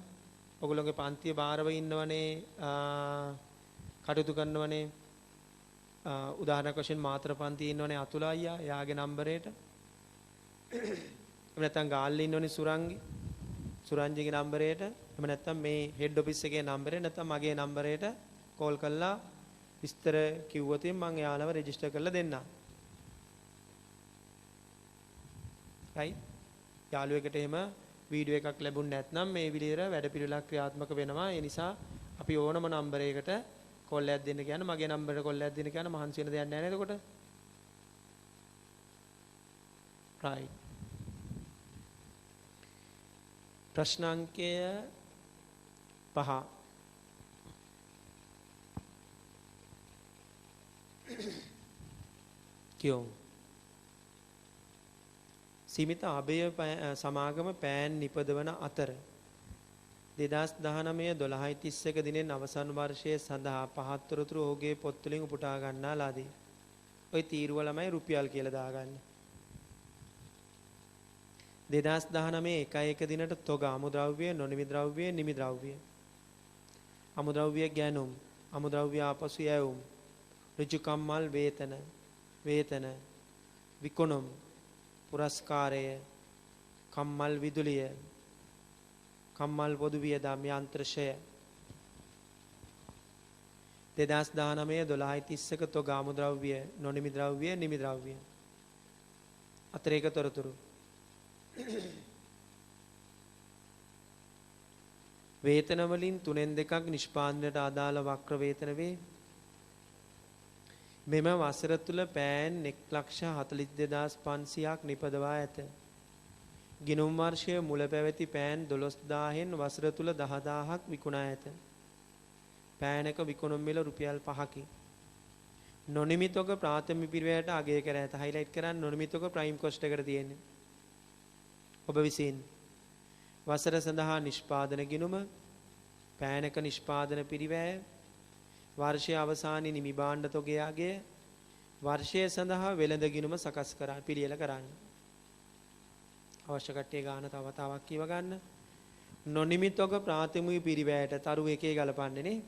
ඔයගොල්ලෝගේ පන්තිය බාරව ඉන්නවනේ කටයුතු කරනවනේ උදාහරණයක් වශයෙන් මාතර පන්තියේ ඉන්නවනේ අතුල අයියා එයාගේ නම්බරයට එහෙම නැත්නම් ගාල්ලේ ඉන්නවනේ සුරංජිගේ නම්බරයට එහෙම නැත්නම් මේ හෙඩ් ඔෆිස් එකේ නම්බරේ නැත්නම් මගේ නම්බරයට කෝල් කරලා විස්තර කිව්වොත් මම එයාලව රෙජිස්ටර් කරලා දෙන්නම්. right යාළුවෙකුට එහෙම වීඩියෝ එකක් ලැබුණ නැත්නම් මේ විදිහට වැඩපිළිවෙලක් ක්‍රියාත්මක වෙනවා. ඒ නිසා අපි ඕනම නම්බරයකට කෝල් එකක් දෙන්න කියන්නේ මගේ නම්බරයට කෝල් එකක් දෙන්න කියන්නේ මහන්සි වෙන දෙයක් නැහැ නේද එතකොට? right ප්‍රශ්න අංකය 5 කියෝ සීමිත අභය සමාගම පෑන් නිපදවන අතර 2019-12-31 දිනෙන් අවසන් වර්ෂයේ සඳහා පහත් තොරතුරු ඔහුගේ පොත්වලින් උපුටා ගන්නා ලදී. ওই තීරුව ළමයි රුපියල් කියලා දාගන්නේ. 2019 1 දිනට තොග අමුද්‍රව්‍ය නොනිමි ද්‍රව්‍ය නිමි ද්‍රව්‍ය අමුද්‍රව්‍ය ගැනුම් අමුද්‍රව්‍ය ආපසු යැවුම් ඍජු කම්මල් වේතන විකුණුම් පුරස්කාරය කම්මල් විදුලිය කම්මල් පොදු වියදම් යන්ත්‍රශය 2019-12-31 තොග අමුද්‍රව්‍ය නොනිමි ද්‍රව්‍ය නිමි ද්‍රව්‍ය අතිරේක තොරතුරු වේතන වලින් 3/2ක් නිෂ්පාදනයට අදාළ වක්‍ර වේතන වේ. මෙම වසර තුල පෑන් 1,42,500ක් නිපදවා ඇත. ගිණුම් වර්ෂයේ මුල පැවති පෑන් 12000න් වසර තුල 10000ක් විකුණා ඇත. පෑනක විකුණුම් මිල රුපියල් 5කි. නොනිමිතක ප්‍රාථමික පිරිවැයට අගය කර ඇත. හයිලයිට් කරන්න නොනිමිතක ප්‍රයිම් කොස්ට් එකට තියෙන්නේ. ඔබ විසින් වසර සඳහා නිෂ්පාදන ගිණුම පෑනක නිෂ්පාදන පිරිවැය වර්ෂයේ අවසානයේ නිමි භාණ්ඩ තොගය අගය වර්ෂය සඳහා වෙළඳ ගිණුම සකස් කරා පිළියෙල කරන්න. අවශ්‍ය කට්ටිය ගාන තව තවක් කියව ගන්න. නොනිමිතක ප්‍රාථමික පිරිවැයට තරු එකේ ගලපන්නේ නේ.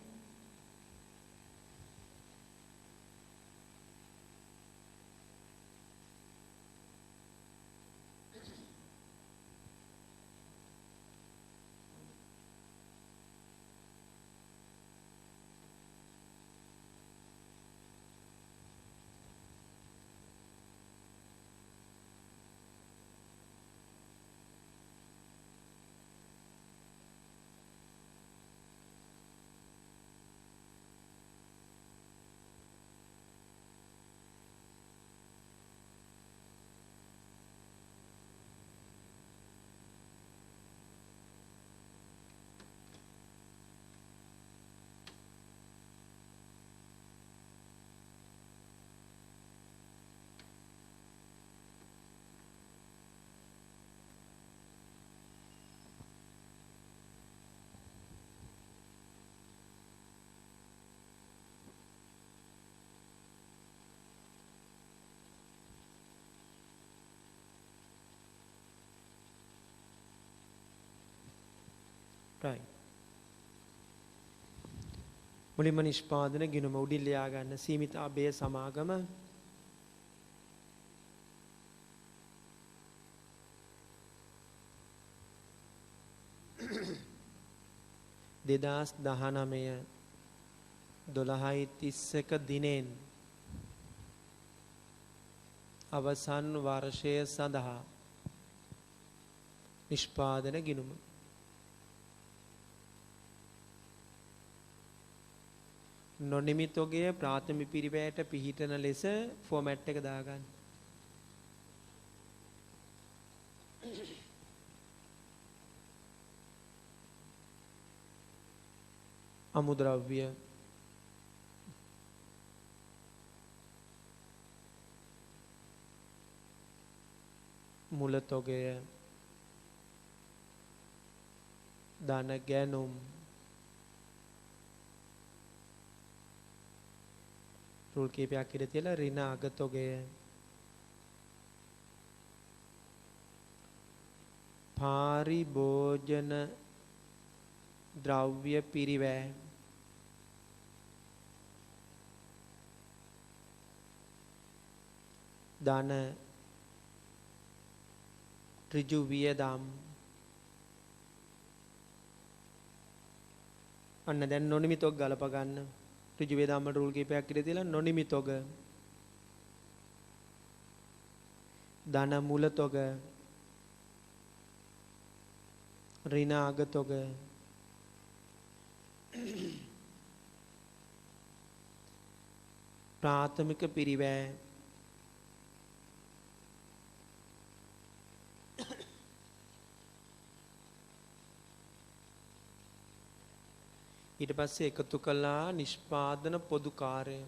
right මුලින්ම නිෂ්පාදන ගිණුම උඩින් ලියා ගන්න සීමිත අභය සමාගම දෙදාස් 19-12-31 දිනෙන් අවසන් වර්ෂය සඳහා නිෂ්පාදන ගිණුම නොනිමිතෝගේ ප්‍රාථමික පිරිවැයට පිහිටන ලෙස ෆෝමැට් එක දාගන්න. අමුද්‍රව්‍ය මුලතොගය ධන ගැනුම් රුල් කීපයක් ඉඳ තියලා ඍණ අගතොගය පාරිභෝජන ද්‍රව්‍ය පිරිවෑ ධන ඍජු වියදම් අන්න දැන් නොනිමිතොග ගලප ගන්න ඍජු වියදම් වල රුල් කීපයක් ඉඳ තියලා නොනිමිතොග ධන මුලතොග ඍණ අගතොග ප්‍රාථමික පිරිවෑ ඊට පස්සේ එකතු කළා නිෂ්පාදන පොදු කාර්ය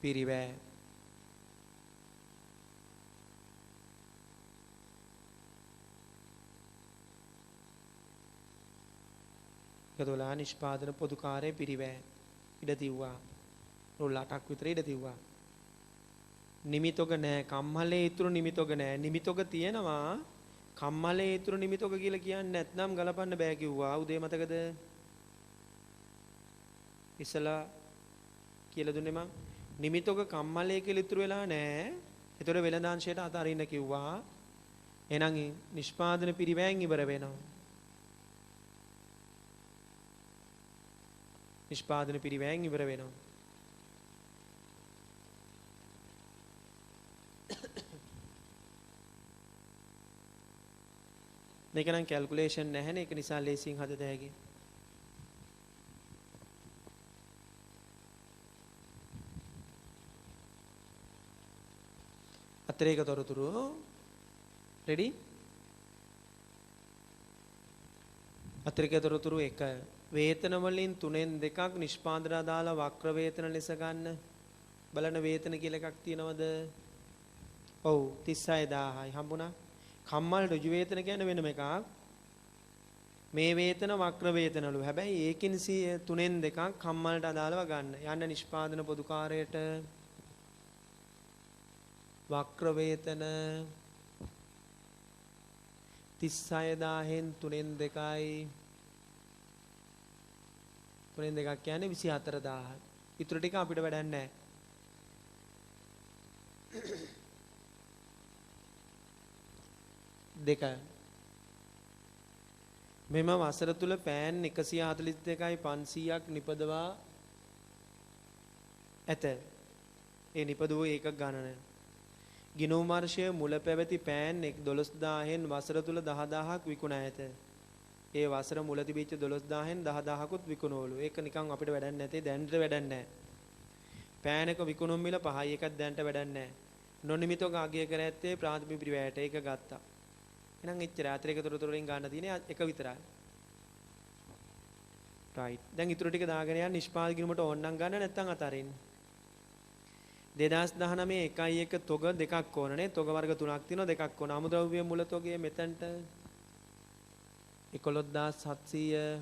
පිරිවෑ එකතු කළා නිෂ්පාදන පොදු කාර්ය පිරිවෑ ඉඩ තිව්වා රුල් 8ක් විතර ඉඩ තිව්වා නිමිතොග නැහැ කම්මලේ ඉතුරු නිමිතොග නැහැ නිමිතොග තියෙනවා කම්මලේ ඉතුරු නිමිතොග කියලා කියන්නේ නැත්නම් ගලපන්න බෑ කිව්වා උදේ මතකද ඉස්සලා කියලා දුන්නේ මං නිමිතොග කම්මලේ කියලා ඉතුරු වෙලා නැහැ ඒතර වෙළඳාංශයට අතරින්න කිව්වා එහෙනම් නිෂ්පාදන පිරිවැයෙන් ඉවර වෙනවා නිෂ්පාදන පිරිවැයෙන් ඉවර වෙනවා මේක නම් කැල්කියුලේෂන් නැහැනේ ඒක නිසා ලේසියෙන් හදත හැකි. අතිරේක තොරතුරු රෙඩි? අතිරේක තොරතුරු 1 වේතන වලින් 3න් 2ක් නිෂ්පාදන දාලා වක්‍ර වේතන ලෙස ගන්න. බලන වේතන කියලා එකක් තියෙනවද? ඔව් 36000යි හම්බුණා. කම්මල් ඍජු වේතන කියන්නේ වෙනම එකක්. මේ වේතන වක්‍ර වේතනලු. හැබැයි ඒකින් 3න් 2ක් කම්මල්ට අදාළව ගන්න. යන්න නිෂ්පාදන පොදු කාර්යයට වක්‍ර වේතන 36000න් 3න් 2යි 3න් 2ක් කියන්නේ 24000. ඊටු ටික අපිට වැඩක් නැහැ. දෙක මෙම වසර තුල පෑන් 142යි 500ක් නිපදවා ඇත. ඒ නිපදවූ ඒකක ගණන. ගිණුම් වර්ෂයේ මුල පැවති පෑන් 12000න් වසර තුල 10000ක් විකුණා ඇත. ඒ වසර මුල තිබිච්ච 12000න් 10000කුත් විකුණවලු. ඒක නිකන් අපිට වැඩක් නැතේ දැන්ට වැඩක් නැහැ. පෑනක විකුණුම් මිල 5යි එකක් දැන්ට වැඩක් නැහැ. නොනිමිතව අගය කර ඇත්තේ ප්‍රාථමික පිරිවැයට ඒක ගත්තා. එහෙනම් එච්චර අතිරේක තොරතුරු වලින් ගන්න තියෙන්නේ එක විතරයි. right. දැන් ඊටු ටික දාගෙන යන්න නිෂ්පාදක ගිණුමට ඕනනම් ගන්න නැත්නම් අතාරින්න. 2019 1 තොග දෙකක් ඕනනේ. තොග වර්ග තුනක් තියෙනවා දෙකක් ඕන. අමුද්‍රව්‍ය මුල තොගයේ මෙතනට 11700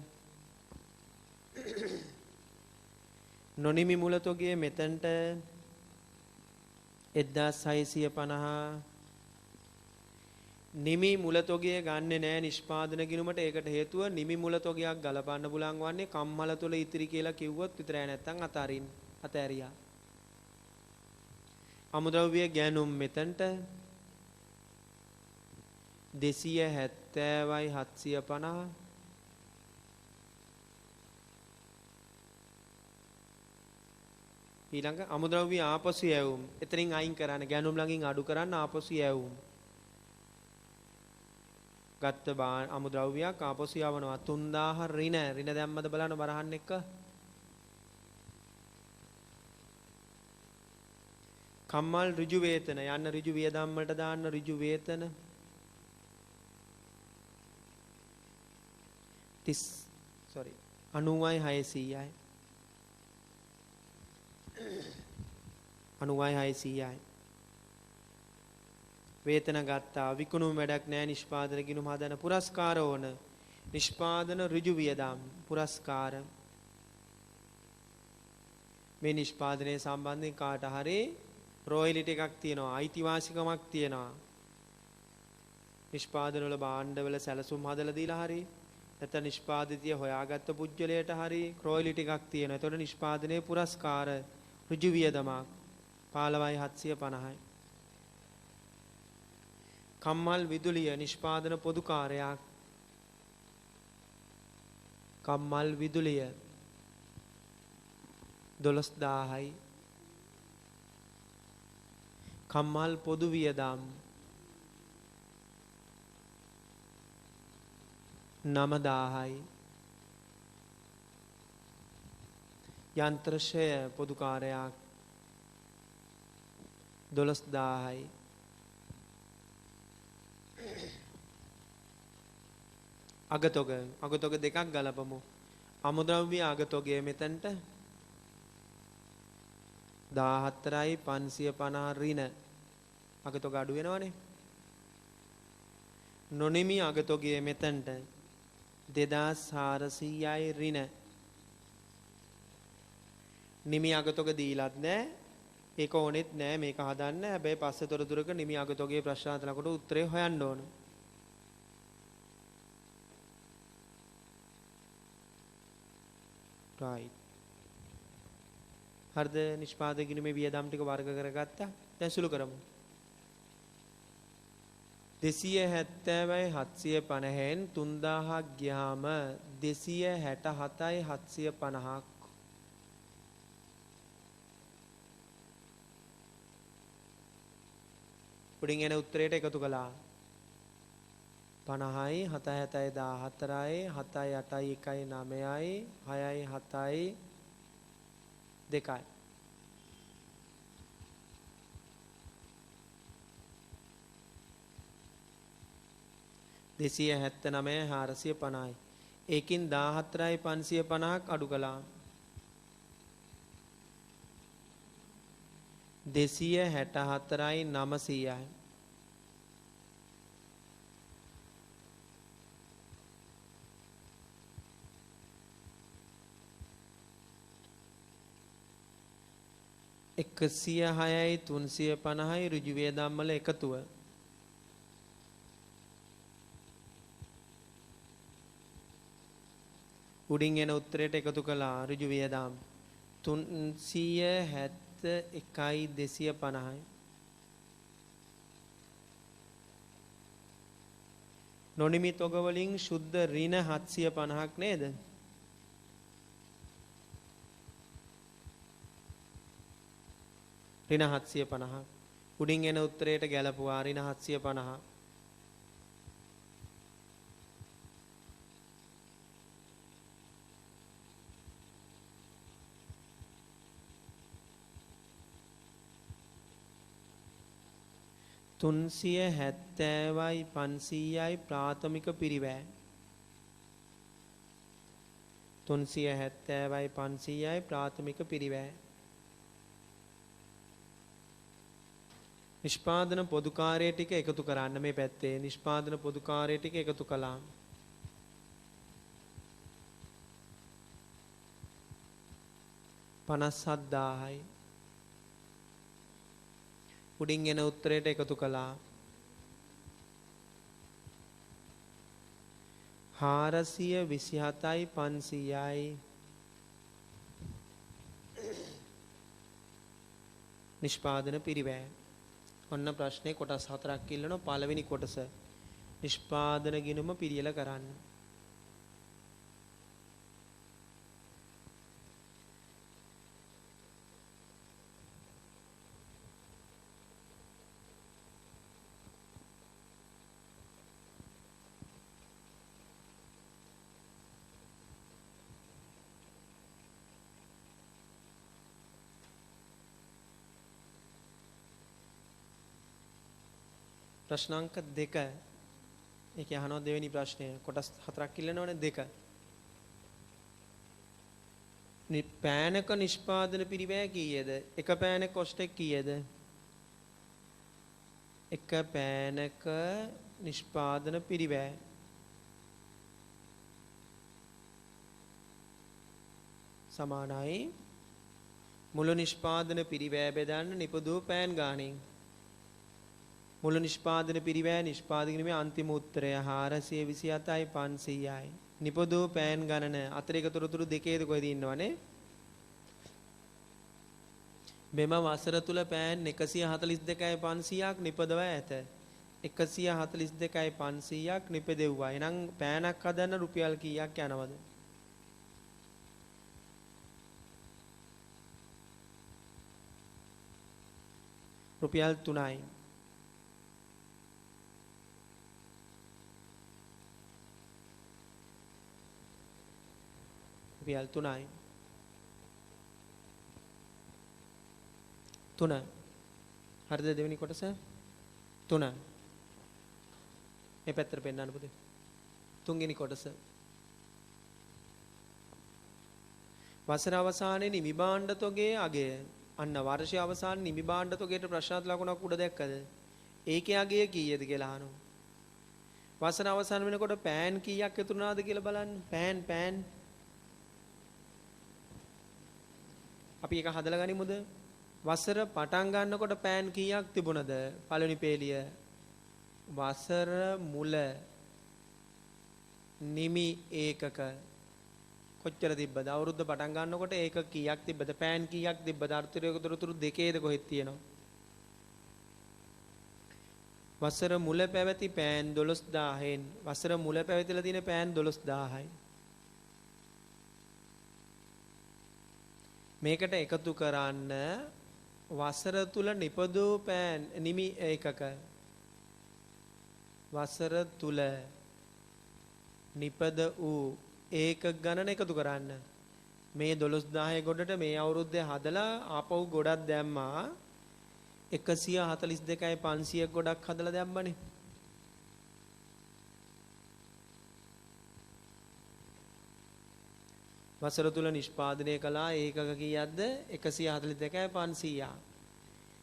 නොනිමි මුල තොගයේ මෙතනට 1650 නිමි මුල තොගය ගන්නෙ නෑ නිෂ්පාදන ගිණුමට. ඒකට හේතුව නිමි මුල තොගයක් ගලපන්න පුළුවන් වන්නේ කම්මල තුල ඉතිරි කියලා කිව්වොත් විතරයි නැත්තම් අතාරින්න. අතෑරියා. අමුද්‍රව්‍ය ගැනුම් මෙතනට 270යි 750 ඊළඟ අමුද්‍රව්‍ය ආපසු යැවුම්. එතනින් අයින් කරන්න ගැනුම් ළඟින් අඩු කරන්න ආපසු යැවුම්. ගත්ත අමුද්‍රව්‍යයක් ආපසු යවනවා 3000 ඍණ. ඍණ දැම්මද බලන්න බරහන් එක්ක. කම්මල් ඍජු වේතන යන්න ඍජු වියදම් වලට දාන්න ඍජු වේතන 90.600යි. 90.600යි. වේතන ගත්තා. විකුණුම වැඩක් නෑ. නිෂ්පාදන ගිණුම හදන පුරස්කාර ඕන. නිෂ්පාදන ඍජු වියදම් පුරස්කාර. මේ නිෂ්පාදනයේ සම්බන්ධයෙන් කාට හරි රොයලිටි එකක් තියෙනවා. අයිතිවාසිකමක් තියෙනවා. නිෂ්පාදන වල භාණ්ඩ වල සැලසුම් හදලා දීලා හරි නැත්නම් නිෂ්පාදිතය හොයාගත්ත පුජ්‍යලයට හරි රොයලිටි එකක් තියෙනවා. එතකොට නිෂ්පාදනයේ පුරස්කාර ඍජු වියදමක් 15750යි. කම්මල් විදුලිය නිෂ්පාදන පොදු කාර්යයක්. කම්මල් විදුලිය 12000යි. කම්මල් පොදු වියදම් 9000යි. යන්ත්‍රශය පොදු කාර්යයක් 12000යි. අගතොග දෙකක් ගලපමු. අමුද්‍රව්‍ය අගතොගය මෙතනට 14550 ඍණ අගතොග අඩු වෙනවනේ. නොනිමි අගතොගය මෙතනට 2400යි ඍණ. නිමි අගතොග දීලත් නැහැ. ඒක ඕනෙත් නැහැ මේක හදන්න. හැබැයි පස්සේ තොරතුරක නිමි අගතොගයේ ප්‍රශ්නාර්ථ ලකට උත්තරේ හොයන්න ඕන. right. හරිද? නිෂ්පාදක ගිණුමේ වියදම් ටික වර්ග කරගත්තා. දැන් සුළු කරමු. 270යි 750න් 3000ක් ගියාම 267යි 750ක්. උඩින් එන උත්තරයට එකතු කළා. 50යි 77යි 14යි 7යි 8යි 1යි 9යි 6යි 7යි 2යි. දෙසිය 79 450යි. ඒකින් 14යි 550ක් අඩු කළා. 264යි 900යි. එකසිය 6යි 350යි ඍජු වියදම් වල එකතුව. උඩින් එන උත්තරයට එකතු කළා ඍජු වියදම් 371යි 250යි. නොනිමි තොග වලින් සුද්ධ ඍණ 750ක් නේද? ඍණ 750ක්. උඩින් එන උත්තරයට ගැලපුවා ඍණ 750. තුන්සිය 70යි 500යි ප්‍රාථමික පිරිවැය. 370යි 500යි ප්‍රාථමික පිරිවැය. නිෂ්පාදන පොදු කාර්ය ටික එකතු කරන්න මේ පැත්තේ. නිෂ්පාදන පොදු කාර්ය ටික එකතු කළා. $57000යි. උඩින් එන උත්තරයට එකතු කළා. 427යි 500යි. නිෂ්පාදන පිරිවැය. ඔන්න ප්‍රශ්නේ කොටස් 4ක් ඉල්ලනවා. පළවෙනි කොටස නිෂ්පාදන ගිණුම පිළියෙල කරන්න. ප්‍රශ්නාංක 2. ඒක අහනවා දෙවෙනි ප්‍රශ්නය. කොටස් 4ක් ඉල්ලනවනේ 2. පෑනක නිෂ්පාදන පිරිවැය කීයද? එක පෑනක කොස්ට් එක කීයද? එක පෑනක නිෂ්පාදන පිරිවැය සමානයි මුළු නිෂ්පාදන පිරිවැය බෙදන්න නිපදවූ පෑන් ගාණෙන්. මුළු නිෂ්පාදන පිරිවැය නිෂ්පාදනය කිරීමේ අන්තිම උත්තරය 427යි 500යි. නිපදවූ පෑන් ගණන අතර එක තොරතුරු දෙකේද කොහෙද ඉන්නවනේ? මෙම වසර තුල පෑන් 142යි 500ක් නිපදව ඇත. 142යි 500ක් නිපදෙව්වා. එහෙනම් පෑනක් හදන්න රුපියල් කීයක් යනවද? රුපියල් 3යි. රුපියල් 3යි. 3. හරිද දෙවෙනි කොටස? 3. මේ පැත්තට පෙන්නන්න පුතේ. තුන්වෙනි කොටස. වසර අවසානයේ නිමි භාණ්ඩ තොගයේ අගය. අන්න වර්ෂය අවසානයේ නිමි භාණ්ඩ තොගයට ප්‍රශ්නාර්ථ ලකුණක් උඩ දැක්කද? ඒකේ අගය කීයද කියලා අහනවා. වසර අවසාන වෙනකොට පෑන් කීයක් ඉතුරු වුණාද කියලා බලන්න. පෑන් අපි එක හදලා ගනිමුද? වසර පටන් ගන්නකොට පෑන් කීයක් තිබුණද? පළවෙනි පේලිය. වසර මුල නිමි ඒකක කොච්චර තිබ්බද? අවුරුද්ද පටන් ගන්නකොට ඒක කීයක් තිබ්බද? පෑන් කීයක් තිබ්බද? අර්ථරේක දොරතුරු දෙකේද කොහෙද තියෙනවා? වසර මුල පැවති පෑන් 12000න් වසර මුල පැවතිලා තියෙන පෑන් 12000යි. මේකට එකතු කරන්න වසර තුල නිපදවූ පෑන් නිමි ඒකක වසර තුල නිපද වූ ඒකක ගණන එකතු කරන්න. මේ 12000 ගොඩට මේ අවුරුද්දේ හදලා ආපහු ගොඩක් දැම්මා. 142යි 500 ගොඩක් හදලා දැම්මනේ. වසර තුල නිෂ්පාදනය කළා ඒකක කීයක්ද? 142යි 500.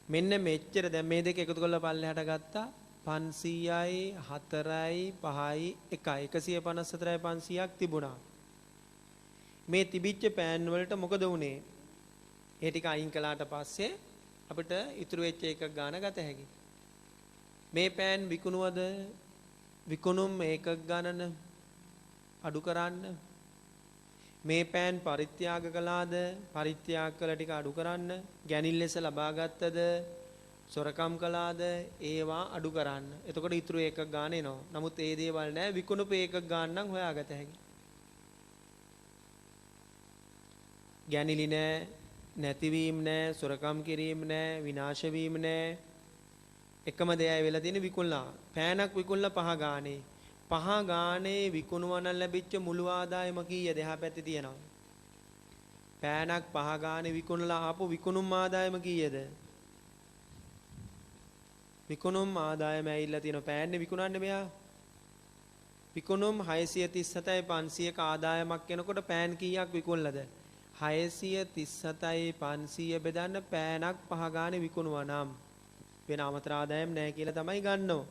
මෙන්න මෙච්චර දැන් මේ දෙක එකතු කරලා පල්ලෙහාට ගත්තා. 500යි 4යි 5යි 1යි 154යි 500ක් තිබුණා. මේ තිබිච්ච පෑන් වලට මොකද වුනේ? ඒ ටික අයින් කළාට පස්සේ අපිට ඉතුරු වෙච්ච එකක් ගාන ගත හැකියි. මේ පෑන් විකුණුවද? විකුණුම් ඒකක් ගණන අඩු කරන්න. මේ පෑන් පරිත්‍යාග කළාද? පරිත්‍යාග කළ ටික අඩු කරන්න. ගැනින් ලෙස ලබා ගත්තද? සොරකම් කළාද? ඒවා අඩු කරන්න. එතකොට ඉතුරු ඒකක් ගාන එනවා. නමුත් ඒ දේවල් නෑ. විකුණුප ඒකක් ගාන නම් හොයාගත හැකියි. ගැනිලි නෑ, නැතිවීම නෑ, සොරකම් කිරීම නෑ, විනාශ වීම නෑ. එකම දෙයයි වෙලා තියෙන්නේ විකුණලා. පෑනක් විකුණලා 5 ගානේ. 5 ගානේ විකුණුවන ලැබිච්ච මුළු ආදායම කීයද? එහා පැත්තේ තියෙනවා. පෑනක් 5 ගානේ විකුණලා ආපු විකුණුම් ආදායම කීයද? විකුණුම් ආදායම ඇවිල්ලා තියෙන පෑන්නේ විකුණන්නේ මෙයා. විකුණුම් 637යි 500ක ආදායමක් එනකොට පෑන් කීයක් විකුණලාද? 637යි 500 බෙදන්න පෑනක් 5 ගානේ විකුණුවා නම් වෙන අමතර ආදායම් නැහැ කියලා තමයි ගන්නෝ.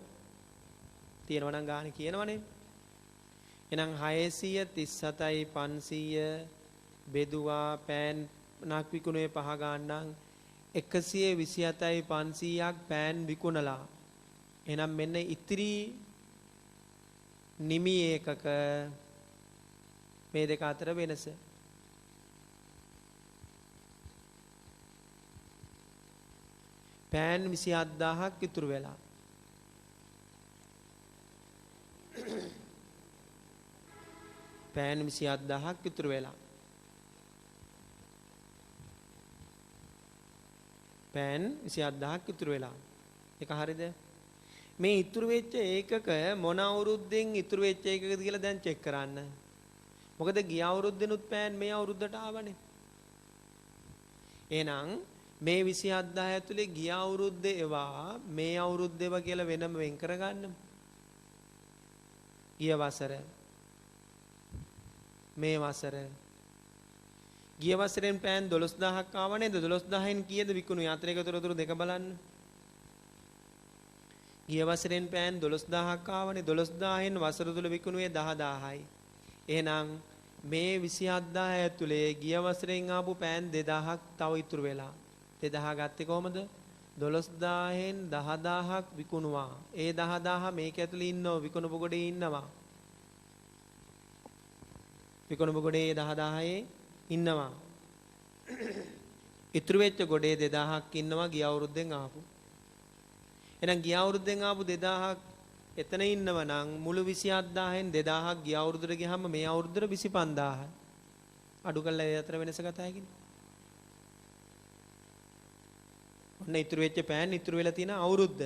තියෙනවා නම් ගානේ කියනවනේ. එහෙනම් 637යි 500 බෙදුවා පෑන්ක් විකුණුවේ 5 ගාන නම් 127යි 500ක් පෑන් විකුණලා. එහෙනම් මෙන්න ඉතිරි නිමි ඒකක මේ දෙක අතර වෙනස. පෑන් 27000ක් ඉතුරු වෙලා. පෑන් 27000ක් ඉතුරු වෙලා. පෑන් 27000ක් ඉතුරු වෙලා. ඒක හරියද? මේ ඉතුරු වෙච්ච ඒකක මොන අවුරුද්දෙන් ඉතුරු වෙච්ච ඒකකද කියලා දැන් චෙක් කරන්න. මොකද ගිය අවුරුද්දෙනුත් පෑන් මේ අවුරුද්දට ආවනේ. එහෙනම් මේ 27000 ඇතුලේ ගිය අවුරුද්දේ ඒවා මේ අවුරුද්දේ ඒවා කියලා වෙනම වෙන් කරගන්න. ගිය වසර මේ වසර ගිය වසරෙන් පෑන් 12000ක් ආව නේද? 12000න් කීයද විකුණුවේ? අතරේක තොරතුරු දෙක බලන්න. ගිය වසරෙන් පෑන් 12000ක් ආවනේ. 12000න් වසර තුල විකුණුවේ 10000යි. එහෙනම් මේ 27000 ඇතුලේ ගිය වසරෙන් ආපු පෑන් 2000ක් තව ඉතුරු වෙලා. 2000 ගත්තේ කොහමද? 12000න් 10000ක් විකුණුවා. ඒ 10000 මේක ඇතුලේ ඉන්නව විකුණපු ගොඩේ ඉන්නවා. විකුණපු ගොඩේ 10000ේ ඉන්නවා. ඉතුරු වෙච්ච ගොඩේ 2000ක් ඉන්නවා ගිය අවුරුද්දෙන් ආපු. එහෙනම් ගිය අවුරුද්දෙන් ආපු 2000ක් එතන ඉන්නව නම් මුළු 27000න් 2000ක් ගිය අවුරුද්දට ගියාම මේ අවුරුද්දට 25000යි. අඩු කළා ඒ අතර වෙනස ගත හැකිනේ. ඔන්න ඉතුරු වෙච්ච පෑන් ඉතුරු වෙලා තියෙන අවුරුද්ද.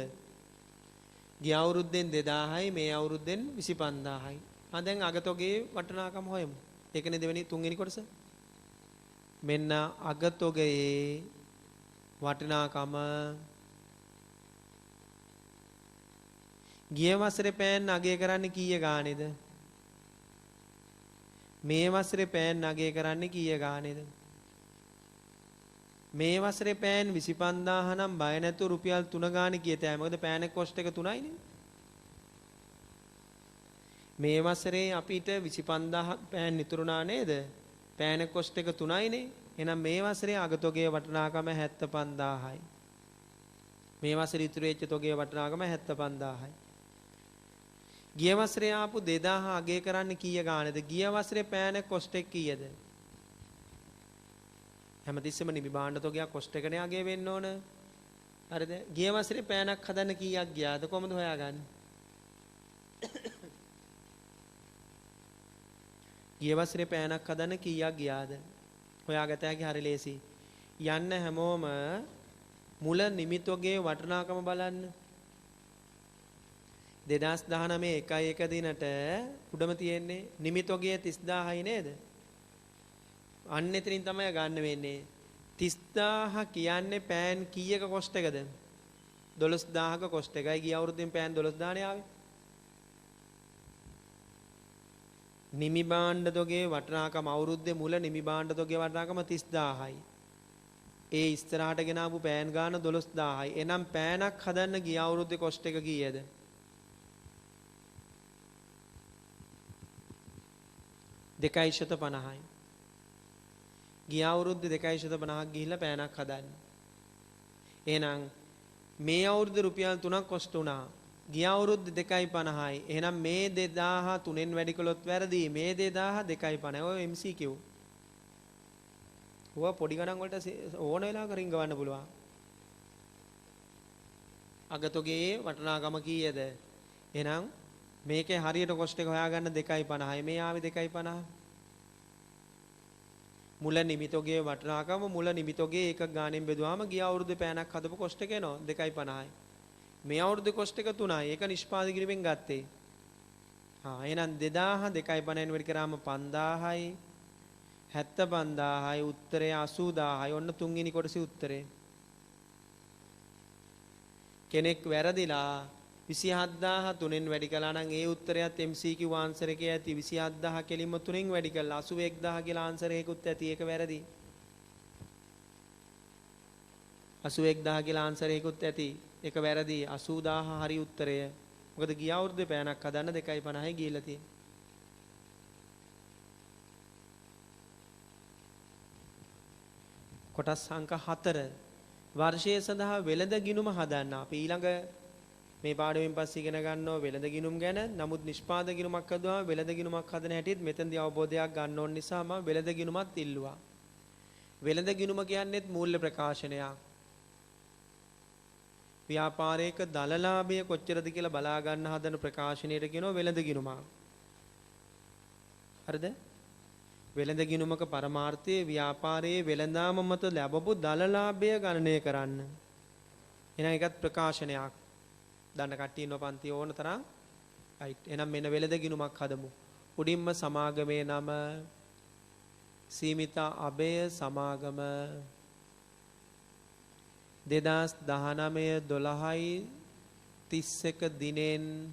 ගිය අවුරුද්දෙන් 2000යි මේ අවුරුද්දෙන් 25000යි. දැන් අගතොගේ වටිනාකම හොයමු. ඒකනේ දෙවෙනි තුන්වෙනි කොටස. මෙන්න අගතොගයේ වටිනාකම ගිය වසරේ පෑන් අගය කරන්නේ කීය ගානේද? මේ වසරේ පෑන් අගය කරන්නේ කීය ගානේද? මේ වසරේ පෑන් 25000 නම් බය නැතුව රුපියල් 3 ගානේ කියතයි. මොකද පෑන් එක කොස්ට් එක 3යිනේ. මේ වසරේ අපිට 25000ක් පෑන් ඉතුරුනා නේද? පෑන් එක කොස්ට් එක 3යිනේ. එහෙනම් මේ වසරේ අගතොගේ වටිනාකම 75000යි. මේ වසරේ ඉතුරු වෙච්ච තොගේ වටිනාකම 75000යි. ගිය වසරේ ආපු 2000 අගය කරන්නේ කීය ගානේද? ගිය වසරේ පෑන කොස්ට් එක කීයද? හැමතිස්සෙම නිබි භාණ්ඩ තොගයක් කොස්ට් එකනේ අගය වෙන්න ඕන. හරිද? ගිය වසරේ පෑනක් හදන්න කීයක් ගියාද? කොහොමද හොයාගන්නේ? ගිය වසරේ පෑනක් හදන්න කීයක් ගියාද? හොයාගත හැකි හරි ලේසි. යන්න හැමෝම මුල නිමිතොගේ වටිනාකම බලන්න. 2019 1 දිනට උඩම තියෙන්නේ නිමිතොගේ 30000යි නේද? අන්න එතනින් තමයි ගන්න වෙන්නේ. 30000 කියන්නේ පෑන් කීයක කොස්ට් එකද? 12000ක කොස්ට් එකයි. ගිය අවුරුද්දෙන් පෑන් 12000 නේ ආවේ. නිමි භාණ්ඩ තොගේ වටිනාකම අවුරුද්දේ මුල නිමි භාණ්ඩ තොගේ වටිනාකම 30000යි. ඒ ඉස්සරහට ගෙන ආපු පෑන් ගාන 12000යි. එනම් පෑනක් හදන්න ගිය අවුරුද්දේ කොස්ට් එක කීයද? 250යි. ගිය අවුරුද්දේ 250ක් ගිහිල්ලා පෑනක් හදන්න. එහෙනම් මේ අවුරුද්දේ රුපියල් 3ක් කොස්ට් වුණා. ගිය අවුරුද්දේ 250යි. එහෙනම් මේ 2000 3ෙන් වැඩි කළොත් වැරදි. මේ 2000 250යි. ඔය MCQ. ඔය පොඩි ගණන් වලට ඕන වෙලාවක රින්ග ගන්න පුළුවන්. අගතොගේ වටිනාකම කීයද? එහෙනම් මේකේ හරියට කොස්ට් එක හොයාගන්න 250යි. මේ ආවේ 250. මුල නිමිතොගේ වටිනාකම මුල නිමිතොගේ එකක් ගානෙන් බෙදුවාම ගිය අවුරුද්දේ පෑනක් හදපු කොස්ට් එක එනවා 250යි. මේ අවුරුද්දේ කොස්ට් එක 3යි. ඒක නිෂ්පාදක කිරීමෙන් ගත්තේ. එහෙනම් 2000 250න් වැඩි කරාම 5000යි 75000යි උත්තරය 80000යි. ඔන්න තුන්වෙනි කොටසේ උත්තරේ. කෙනෙක් වැරදිලා 27000 3ෙන් වැඩි කළා නම් ඒ උත්තරයත් MCQ ආන්සර් එකේ ඇති. 27000 කෙලින්ම 3ෙන් වැඩි කළා 81000 කියලා ආන්සර් එකකුත් ඇති. ඒක වැරදි. 81000 කියලා ආන්සර් එකකුත් ඇති. ඒක වැරදි. 80000 හරි උත්තරය. මොකද ගිය අවුරුද්දේ පෑනක් හදන්න 250යි ගිහිල්ලා තියෙන්නේ. කොටස් අංක 4 වර්ෂය සඳහා වෙළඳ ගිණුම හදන්න. අපි ඊළඟ මේ පාඩමෙන් පස්සේ ඉගෙන ගන්නවා වෙළඳ ගිණුම් ගැන. නමුත් නිෂ්පාදක ගිණුමක් හදුවාම වෙළඳ ගිණුමක් හදන හැටිත් මෙතනදී අවබෝධයක් ගන්න ඕන නිසා මම වෙළඳ ගිණුමත් ඉල්ලුවා. වෙළඳ ගිණුම කියන්නේත් මූල්‍ය ප්‍රකාශනයක්. ව්‍යාපාරයක දලලාභය කොච්චරද කියලා බලා ගන්න හදන ප්‍රකාශනයට කියනවා වෙළඳ ගිණුමක්. හරිද? වෙළඳ ගිණුමක පරමාර්ථය ව්‍යාපාරයේ වෙළඳාම මත ලැබපු දලලාභය ගණනය කරන්න. එහෙනම් ඒකත් ප්‍රකාශනයක්. දන්න කට්ටිය ඉන්න පන්ති ඕන තරම්. රයිට්. එහෙනම් මෙන්න වෙළඳ ගිණුමක් හදමු. උඩින්ම සමාගමේ නම සීමිත අබය සමාගම 2019 12/31 දිනෙන්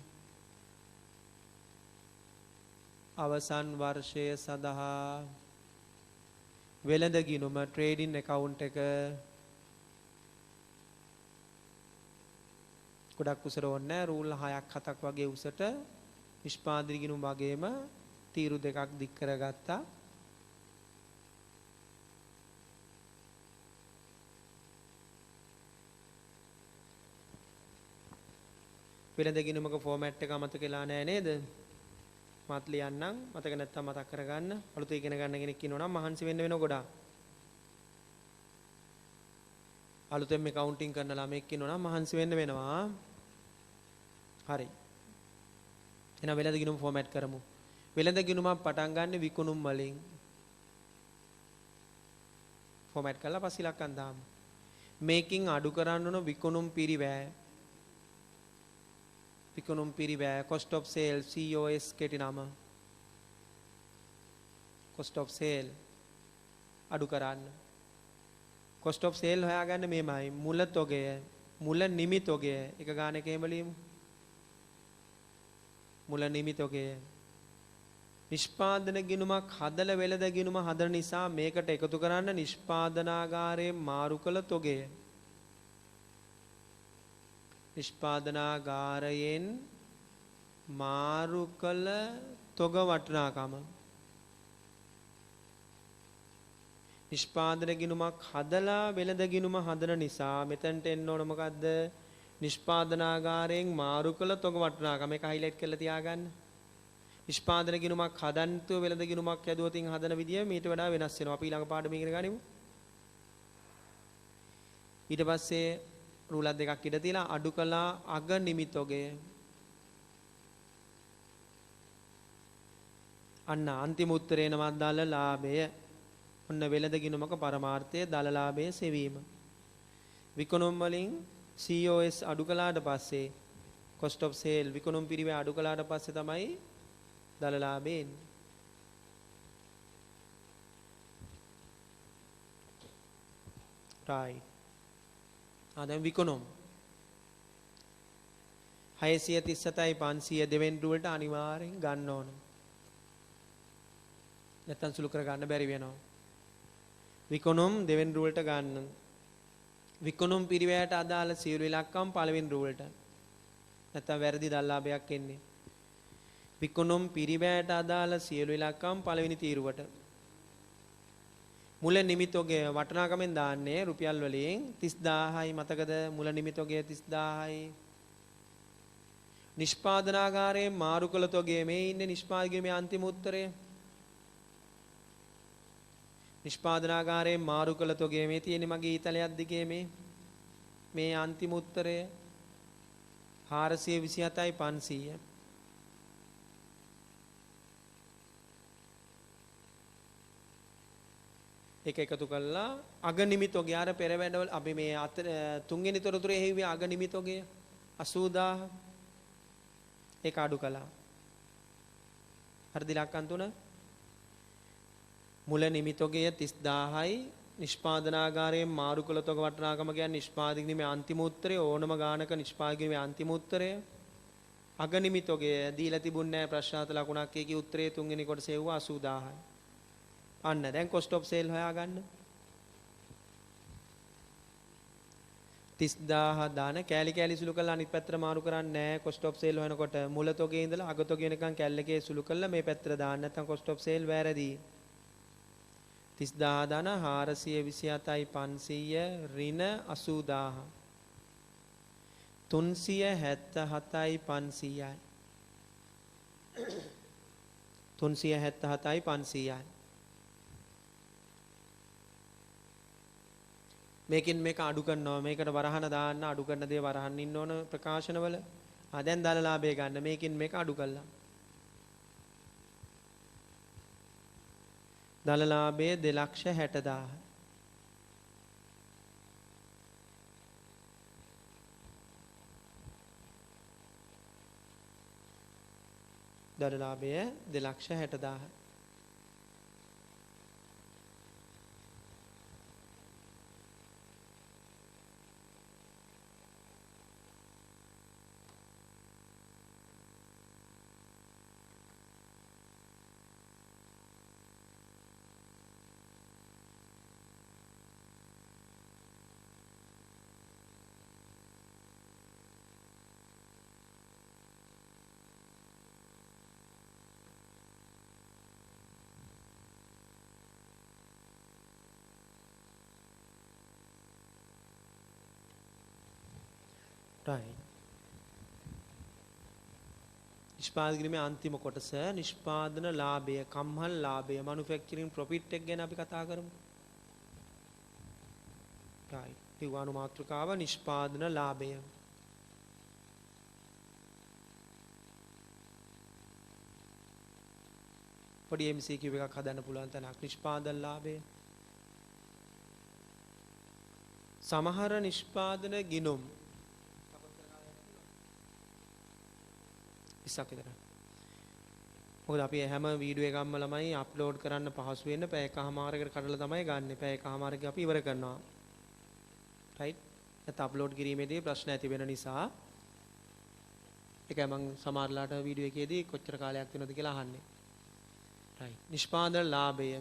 අවසන් වර්ෂය සඳහා වෙළඳ ගිණුම ට්‍රේඩින් account එක ගොඩක් උසර ඕනේ රූල් 6ක් 7ක් වගේ උසට නිෂ්පාදන ගිණුම වගේම තීරු දෙකක් දික් කරගත්තා. වෙළඳ ගිණුමක ෆෝමැට් එක අමතක වෙලා නැහැ නේද? මත් ලියන්නම් මතක නැත්තම් මතක් කරගන්න. අලුත ඉගෙන ගන්න කෙනෙක් ඉන්නවා නම් මහන්සි වෙන්න වෙන ගොඩාක්. අලුතෙන් මේ කවුන්ටිං කරන ළමෙක් ඉන්නවා නම් මහන්සි වෙන්න වෙනවා. හරි. එහෙනම් වෙළඳ ගිණුම ෆෝමැට් කරමු. වෙළඳ ගිණුමක් පටන් ගන්න විකුණුම් වලින්. ෆෝමැට් කරලා පස්සේ ඉලක්කම් දාමු. මේකින් අඩු කරන්න ඕන විකුණුම් පිරිවැය. විකුණුම් පිරිවැය cost of sale COS කෙටි නම. cost of sale අඩු කරන්න. cost of sale හොයාගන්න මේමයි මුල තොගය මුල නිමි තොගය එක ගානක එහෙම ලියමු. මුල නිමි තොගය නිෂ්පාදන ගිණුමක් හදලා වෙළඳ ගිණුම හදන නිසා මේකට එකතු කරන්න නිෂ්පාදනාගාරයේ මාරු කළ තොගය. නිෂ්පාදනාගාරයෙන් මාරු කළ තොග වටිනාකම. නිෂ්පාදන ගිණුමක් හදලා වෙළඳ ගිණුම හදන නිසා මෙතනට එන්න ඕන මොකද්ද? නිෂ්පාදනාගාරයෙන් මාරු කළ තොග වටිනාකම. මේක හයිලයිට් කරලා තියාගන්න. නිෂ්පාදන ගිණුමක් හදන්තු වෙළඳ ගිණුමක් හැදුවොතින් හදන විදිය මීට වඩා වෙනස් වෙනවා. අපි ඊළඟ පාඩමේ ඉගෙන ගනිමු. ඊට පස්සේ රූලර් දෙකක් ඉඳ තියලා අඩු කළා අග නිමි තොගය. අන්න අන්තිම උත්තරේ නමක් දාලා ලාභය. ඔන්න වෙළඳ ගිණුමක පරමාර්ථය දල ලාභය සෙවීම. විකුණුම් වලින් COS අඩු කළාට පස්සේ cost of sale විකුණුම් පිරිවැය අඩු කළාට පස්සේ තමයි දල ලාභය එන්නේ. right. දැන් විකුණුම් 637යි 500 දෙවෙනි රුවලට අනිවාර්යෙන් ගන්න ඕන. නැත්තම් සුළු කර ගන්න බැරි වෙනවා. විකුණුම් දෙවෙනි රුවලට ගන්න. විකුණුම් පිරිවැයට අදාළ සියලු ඉලක්කම් පළවෙනි රුවලට. නැත්තම් වැරදි දල්ලාභයක් එන්නේ. විකුණුම් පිරිවැයට අදාළ සියලු ඉලක්කම් පළවෙනි තීරුවට. මුල නිමිතෝගය වටිනාකමෙන් දාන්නේ රුපියල් වලින් 30000යි මතකද? මුල නිමිතෝගය 30000යි. නිෂ්පාදනාගාරයේ මාරු කළ තොගය මේ ඉන්නේ නිෂ්පාදකගේ අන්තිම උත්තරය. නිෂ්පාදනාගාරයේ මාරු කළ තොගය මේ තියෙන්නේ මගේ ඊතලයක් දිගේ මේ අන්තිම උත්තරය 427යි 500. ඒක එකතු කළා අග නිමිතෝගය අර පෙර වැඩවල අපි මේ තුන්වෙනි තොරතුරේ හේවි අග නිමිතෝගය 80000 ඒක අඩු කළා. හරිද? ඉලක්කම් තුන මුල නිමිතෝගය 30000යි නිෂ්පාදනාගාරයෙන් මාරු කළ තොග වටිනාකම කියන්නේ නිෂ්පාදකගේ අන්තිම උත්තරය ඕනම ගානක නිෂ්පාදකගේ අන්තිම උත්තරය. අග නිමිතෝගය දීලා තිබුණේ නැහැ ප්‍රශ්නාර්ථ ලකුණක් ඒකේ උත්තරේ තුන්වෙනි කොටසේ වුණා 80000යි. අන්න දැන් cost of sale හොයාගන්න. 30000 දාන කෑලි කෑලි සුළු කරලා අනිත් පැත්තට මාරු කරන්නේ නැහැ. cost of sale හොයනකොට මුල තොගේ ඉඳලා අග තොගේ වෙනකන් කැල්ලකේ සුළු කරලා මේ පැත්තට දාන්න නැත්නම් cost of sale වැරදි. 30000 දාන 427යි 500 ඍණ 80000 377යි 500යි 377යි 500යි. මේකෙන් මේක අඩු කරනවා. මේකට වරහන දාන්න අඩු කරන දේ වරහන් ඉන්න ඕන ප්‍රකාශනවල. දැන් දල ලාභය ගන්න. මේකෙන් මේක අඩු කළා. දල ලාභය 260000. දල ලාභය 260000. right. නිෂ්පාදනය කිරීමේ අන්තිම කොටස නිෂ්පාදන ලාභය, කම්හල් ලාභය, manufacturing profit එක ගැන අපි කතා කරමු. right. දිවාණු මාතෘකාව නිෂ්පාදන ලාභය. පොඩි MCQ එකක් හදන්න පුළුවන් තැනක් නිෂ්පාදන ලාභය. සමහර නිෂ්පාදන ගිණුම් ඉස්සක් විතර. මොකද අපි හැම වීඩියෝ එකක්ම ළමයි අප්ලෝඩ් කරන්න පහසු වෙන්න පැය එකමාරකට කඩලා තමයි ගන්නෙ. පැය එකමාරක අපි ඉවර කරනවා. රයිට්? නැත්නම් අප්ලෝඩ් කිරීමේදී ප්‍රශ්න ඇති වෙන නිසා ඒකයි මම සමහරලාට වීඩියෝ එකේදී කොච්චර කාලයක් වෙනවද කියලා අහන්නේ. රයිට්. නිෂ්පාදන ලාභය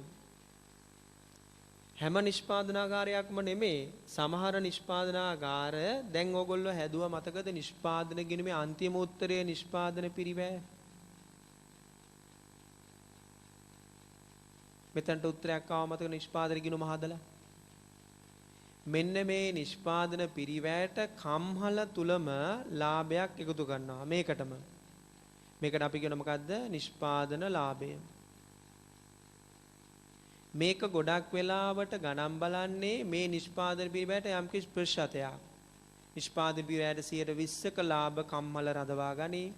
හැම නිෂ්පාදනාගාරයක්ම නෙමේ. සමහර නිෂ්පාදනාගාර දැන් ඕගොල්ලෝ හැදුවා මතකද නිෂ්පාදන ගිණුමේ අන්තිම උත්තරය නිෂ්පාදන පිරිවැය. මෙතනට උත්තරයක් ආව මතක නිෂ්පාදන ගිණුම හදලා. මෙන්න මේ නිෂ්පාදන පිරිවැයට කම්හල තුලම ලාභයක් එකතු කරනවා මේකටම. මේකට අපි කියන මොකද්ද? නිෂ්පාදන ලාභය. මේක ගොඩක් වෙලාවට ගණන් බලන්නේ මේ නිෂ්පාදන පිරිවැයට යම්කිසි ප්‍රතිශතයක්. නිෂ්පාදන පිරිවැයට 20%ක ලාභ කම්මල රඳවා ගනි.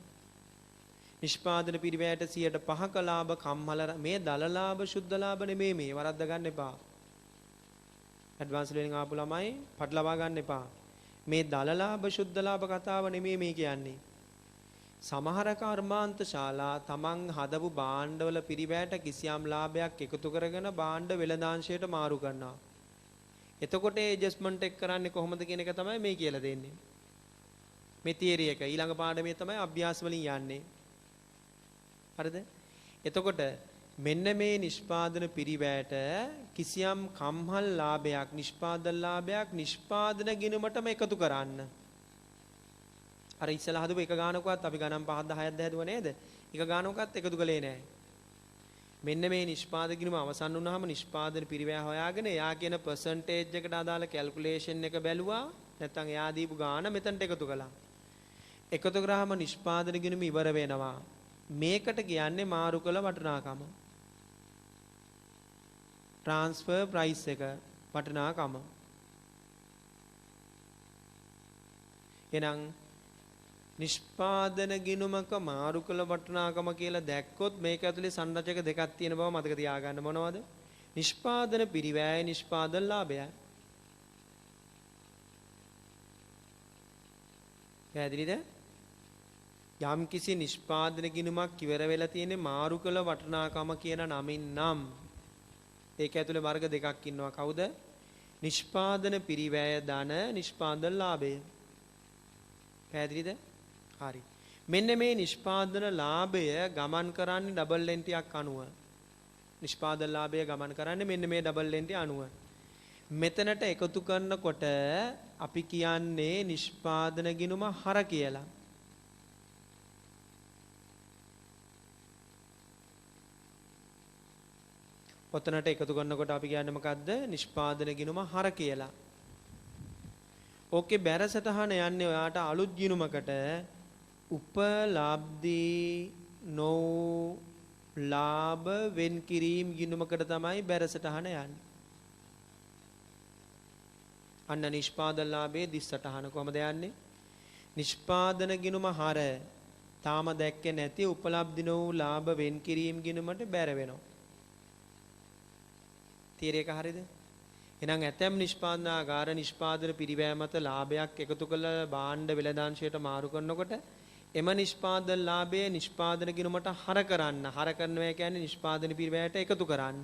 නිෂ්පාදන පිරිවැයට 5%ක ලාභ කම්මල මේ දල ලාභ සුද්ධ ලාභ නෙමෙයි මේ වරද්ද ගන්න එපා. ඇඩ්වාන්ස් ලර්නින් ආපු ළමයි පටලවා ගන්න එපා. මේ දල ලාභ සුද්ධ ලාභ කතාව නෙමෙයි මේ කියන්නේ. සමහර කර්මාන්ත ශාලා තමන් හදපු භාණ්ඩවල පිරිවැයට කිසියම් ලාභයක් එකතු කරගෙන භාණ්ඩ වෙළඳාංශයට මාරු කරනවා. එතකොට ඒ ඇඩ්ජස්ට්මන්ට් එක කරන්නේ කොහොමද කියන එක තමයි මේ කියලා දෙන්නේ. මේ තියරි එක ඊළඟ පාඩමේ තමයි අභ්‍යාස වලින් යන්නේ. හරිද? එතකොට මෙන්න මේ නිෂ්පාදන පිරිවැයට කිසියම් කම්හල් ලාභයක්, නිෂ්පාදන ලාභයක් නිෂ්පාදන ගිණුමටම එකතු කරන්න. අර ඉස්සලා හදපු එක ගානකවත් අපි ගණන් 5ක් 10ක් දැහැදුවා නේද? එක ගානකවත් එකතු කළේ නැහැ. මෙන්න මේ නිෂ්පාදන ගිණුම අවසන් වුණාම නිෂ්පාදන පිරිවැය හොයාගෙන එයා කියන percentage එකට අදාළ calculation එක බැලුවා. නැත්නම් එයා දීපු ගාන මෙතනට එකතු කළා. එකතු කරාම නිෂ්පාදන ගිණුම ඉවර වෙනවා. මේකට කියන්නේ මාරු කළ වටිනාකම. transfer price එක වටිනාකම. එහෙනම් නිෂ්පාදන ගිණුමක මාරු කළ වටිනාකම කියලා දැක්කොත් මේක ඇතුලේ සංරචක දෙකක් තියෙන බව මතක තියාගන්න. මොනවද? නිෂ්පාදන පිරිවැය, නිෂ්පාදන ලාභය. පැහැදිලිද? යම් කිසි නිෂ්පාදන ගිණුමක් ඉවර වෙලා තියෙන්නේ මාරු කළ වටිනාකම කියන නමින් නම් ඒක ඇතුලේ වර්ග දෙකක් ඉන්නවා. කවුද? නිෂ්පාදන පිරිවැය ධන නිෂ්පාදන ලාභය. පැහැදිලිද? හරි. මෙන්න මේ නිෂ්පාදන ලාභය ගමන් කරන්නේ ඩබල් එන්ටියක් අනුව. නිෂ්පාදන ලාභය ගමන් කරන්නේ මෙන්න මේ ඩබල් එන්ටි අනුව. මෙතනට එකතු කරනකොට අපි කියන්නේ නිෂ්පාදන ගිණුම හර කියලා. ඔතනට එකතු කරනකොට අපි කියන්නේ මොකද්ද? නිෂ්පාදන ගිණුම හර කියලා. ඕකේ බැර සටහන යන්නේ ඔයාට අලුත් ගිණුමකට උපලබ්ධි නො ලාභ වෙන් කිරීම ගිණුමකට තමයි බැර සටහන යන්නේ. අන්න නිෂ්පාදන ලාභයේ දිස් සටහන කොහමද යන්නේ? නිෂ්පාදන ගිණුම හර තාම දැක්කේ නැති උපලබ්ධි නො ලාභ වෙන් කිරීම ගිණුමට බැර වෙනවා. තීරයක හරියද? එහෙනම් ඇතැම් නිෂ්පාදනාගාර නිෂ්පාදන පිරිවැය මත ලාභයක් එකතු කළ භාණ්ඩ වෙළඳාංශයට මාරු කරනකොට එම නිෂ්පාදන ලාභය නිෂ්පාදන ගිණුමට හර කරන්න. හර කරනවා කියන්නේ නිෂ්පාදන පිරිවැයට එකතු කරන්න.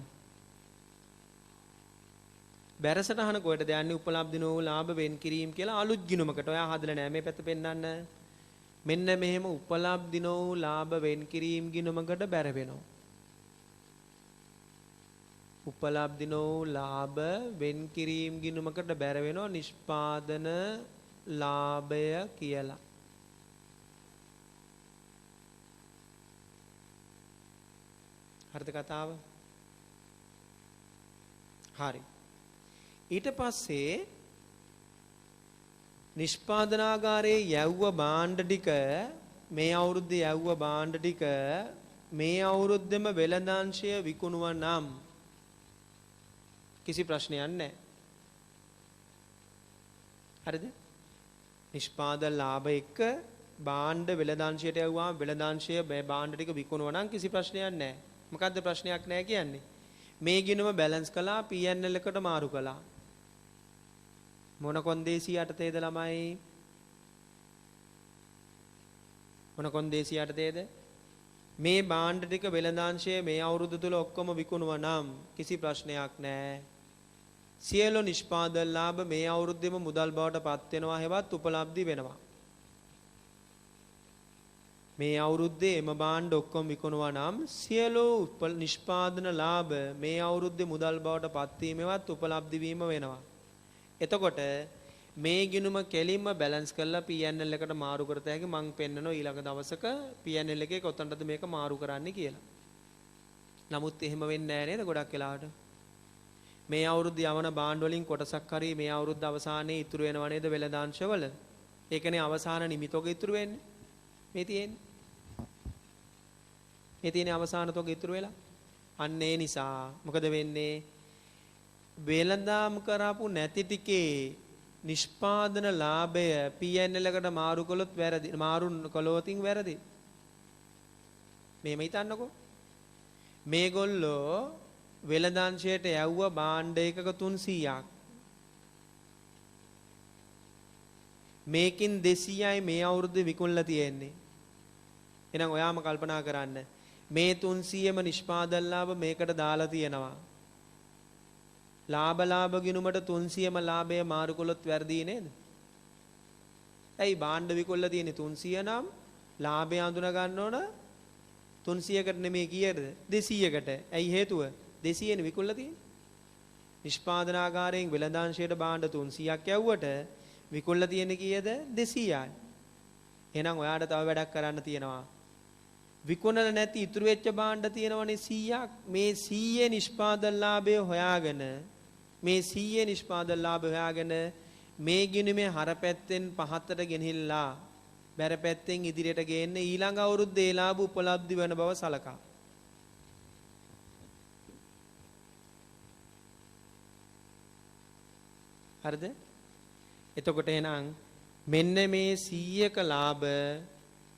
බැරසටහන කොහෙටද යන්නේ? උපලබ්ධි නො ලාභ වෙන් කිරීම කියලා අලුත් ගිණුමකට. ඔයා හදලා නැහැ මේ පැත්ත පෙන්නන්න. මෙන්න මෙහෙම උපලබ්ධි නො ලාභ වෙන් කිරීම ගිණුමකට බැර වෙනවා. උපලබ්ධි නො ලාභ වෙන් කිරීම ගිණුමකට බැර වෙනවා නිෂ්පාදන ලාභය කියලා. හරිද කතාව? හරි. ඊට පස්සේ නිෂ්පාදනාගාරයේ යැව්ව භාණ්ඩ ටික මේ අවුරුද්දේ යැව්ව භාණ්ඩ ටික මේ අවුරුද්දෙම වෙළඳාංශය විකුණුවා නම් කිසි ප්‍රශ්නයක් නැහැ. හරිද? නිෂ්පාදන ලාභ එක්ක භාණ්ඩ වෙළඳාංශයට යවුවාම වෙළඳාංශය භාණ්ඩ ටික විකුණුවා නම් කිසි ප්‍රශ්නයක් නැහැ. මොකද්ද ප්‍රශ්නයක් නැහැ කියන්නේ? මේ ගිණුම බැලන්ස් කළා P&L එකට මාරු කළා. මොන කොන්දේසි යටතේද ළමයි? මොන කොන්දේසි යටතේද? මේ භාණ්ඩ ටික වෙළඳාංශයේ මේ අවුරුදු තුල ඔක්කොම විකුණුවා නම් කිසි ප්‍රශ්නයක් නැහැ. සියලු නිෂ්පාදන ලාභ මේ අවුරුද්දේම මුදල් බවට පත් වෙනවා හැවත් උපලබ්ධි වෙනවා. මේ අවුරුද්දේ එම භාණ්ඩ ඔක්කොම විකුණුවා නම් සියලු නිෂ්පාදන ලාභ මේ අවුරුද්දේ මුදල් බවට පත් වීමවත් උපලබ්ධි වීම වෙනවා. එතකොට මේ ගිණුම කෙලින්ම බැලන්ස් කරලා P&L එකට මාරු කරත හැකි මං පෙන්නනවා ඊළඟ දවසක P&L එකේ කොතනටද මේක මාරු කරන්න කියලා. නමුත් එහෙම වෙන්නේ නැහැ නේද ගොඩක් වෙලාවට. මේ අවුරුද්ද යවන භාණ්ඩ වලින් කොටසක් හරි මේ අවුරුද්ද අවසානයේ ඉතුරු වෙනව නේද වෙළඳාංශවල. ඒකනේ අවසාන නිමිතෝක ඉතුරු වෙන්නේ. මේ තියෙන්නේ. මේ තියෙන අවසාන තෝක ඉතුරු වෙලා. අන්න ඒ නිසා මොකද වෙන්නේ? වෙළඳාම් කරපු නැති ටිකේ නිෂ්පාදන ලාභය P&L එකට මාරු කළොත් වැරදි. මාරු කළොතින් වැරදි. මේම හිතන්නකෝ. මේගොල්ලෝ වෙළඳාංශයට යවුව භාණ්ඩ එකක 300ක්. මේකින් 200යි මේ අවුරුද්දේ විකුණලා තියෙන්නේ. එහෙනම් ඔයාම කල්පනා කරන්න. මේ 300ම නිෂ්පාදන ලාභ මේකට දාලා තියෙනවා. ලාභ ගිණුමට 300ම ලාභය මාරු කළොත් වැරදි නේද? ඇයි භාණ්ඩ විකුණලා තියෙන්නේ 300 නම් ලාභය අඳුන ගන්න ඕන 300කට නෙමෙයි කීයද? 200කට. ඇයි හේතුව? 200නේ විකුණලා තියෙන්නේ. නිෂ්පාදනාගාරයෙන් වෙළඳාංශයට භාණ්ඩ 300ක් යවුවට විකුණලා තියෙන්නේ කීයද? 200යි. එහෙනම් ඔයාලට තව වැඩක් කරන්න තියෙනවා. විකුණල නැති ඉතුරු වෙච්ච භාණ්ඩ තියෙනවනේ 100ක්. මේ 100 නිෂ්පාදන ලාභය හොයාගෙන මේ ගිණුමේ හර පැත්තෙන් පහතට ගෙනහිල්ලා බැර පැත්තෙන් ඉදිරියට ගේන්න ඊළඟ අවුරුද්දේ ලාභ උපලබ්ධි වෙන බව සලකා. හරිද? එතකොට එහෙනම් මෙන්න මේ 100ක ලාභ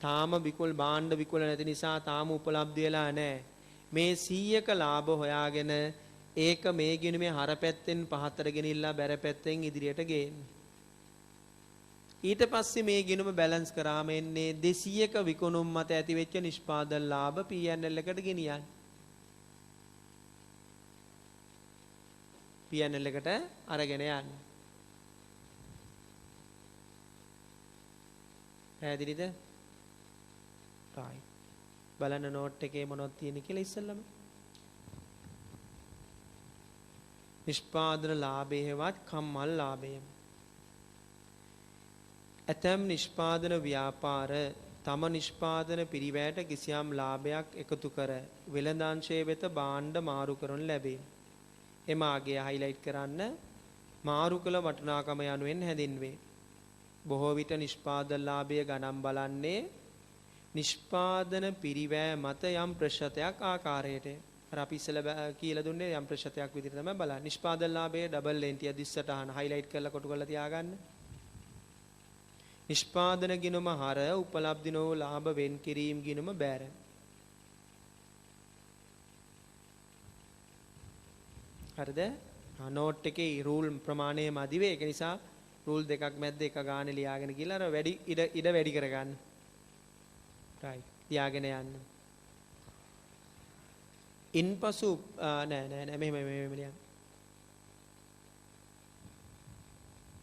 තාම විකුල් භාණ්ඩ විකුල නැති නිසා තාම උපලබ්ධි වෙලා නැහැ. මේ 100ක ලාභ හොයාගෙන ඒක මේ ගිණුමේ හර පැත්තෙන් පහතට ගෙනිල්ලා බැර පැත්තෙන් ඉදිරියට ගේන්න. ඊට පස්සේ මේ ගිණුම බැලන්ස් කරාම එන්නේ 200ක විකුණුම් මත ඇති වෙච්ච නිෂ්පාදන ලාභ P&L එකට ගෙනියන්න. P&L එකට අරගෙන යන්න. පැහැදිලිද? right. බලන්න නෝට් එකේ මොනවද තියෙන්නේ කියලා ඉස්සෙල්ලම. නිෂ්පාදන ලාභයවත් කම්මල් ලාභය. ඇතැම් නිෂ්පාදන ව්‍යාපාර තම නිෂ්පාදන පිරිවැයට කිසියම් ලාභයක් එකතු කර වෙළඳාංශයේ වෙත භාණ්ඩ මාරු කරනු ලැබේ. එම ආගය හයිලයිට් කරන්න මාරු කළ වටිනාකම යනුවෙන් හැඳින්වේ. බොහෝ විට නිෂ්පාදන ලාභය ගණන් බලන්නේ නිෂ්පාදන පිරිවැය මත යම් ප්‍රතිශතයක් ආකාරයට. අර අපි ඉස්සෙල්ලා කියලා දුන්නේ යම් ප්‍රතිශතයක් විදිහට තමයි බලන්නේ. නිෂ්පාදන ලාභයේ ඩබල් එන්ටිය දිස්සට අහන හයිලයිට් කරලා කොටු කරලා තියාගන්න. නිෂ්පාදන ගිණුම හර උපලබ්ධි නොවූ ලාභ වෙන් කිරීම ගිණුම බෑර. හරිද? නෝට් එකේ රූල් ප්‍රමාණය මදි වේ. ඒක නිසා රූල් දෙකක් මැද්ද එක ගානේ ලියාගෙන කියලා අර වැඩි ඉඩ වැඩි කරගන්න. right. ලියාගෙන යන්න. ඉන්පසු නෑ මෙහෙම ලියන්න.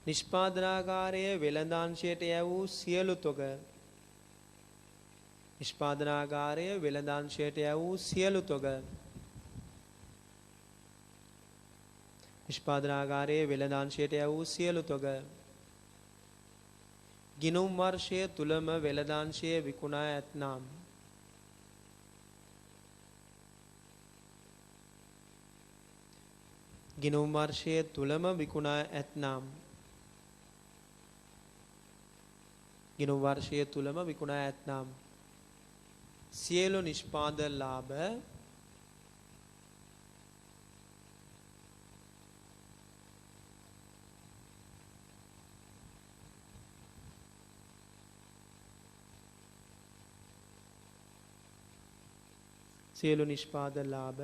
නිෂ්පාදනාගාරයේ වෙළඳාංශයට යවූ සියලු තොග නිෂ්පාදනාගාරයේ වෙළඳාංශයට යවූ සියලු තොග නිෂ්පාදනාගාරයේ වෙළඳාංශයට යවූ සියලු තොග ගිණුම් වර්ෂය තුලම වෙළඳාංශයේ විකුණා ඇතනම් ගිණුම් වර්ෂය තුලම විකුණා ඇතනම් ගිණුම් වර්ෂය තුලම විකුණා ඇතනම් සියලු නිෂ්පාදන ලාභ සියලු නිෂ්පාදන ලාභ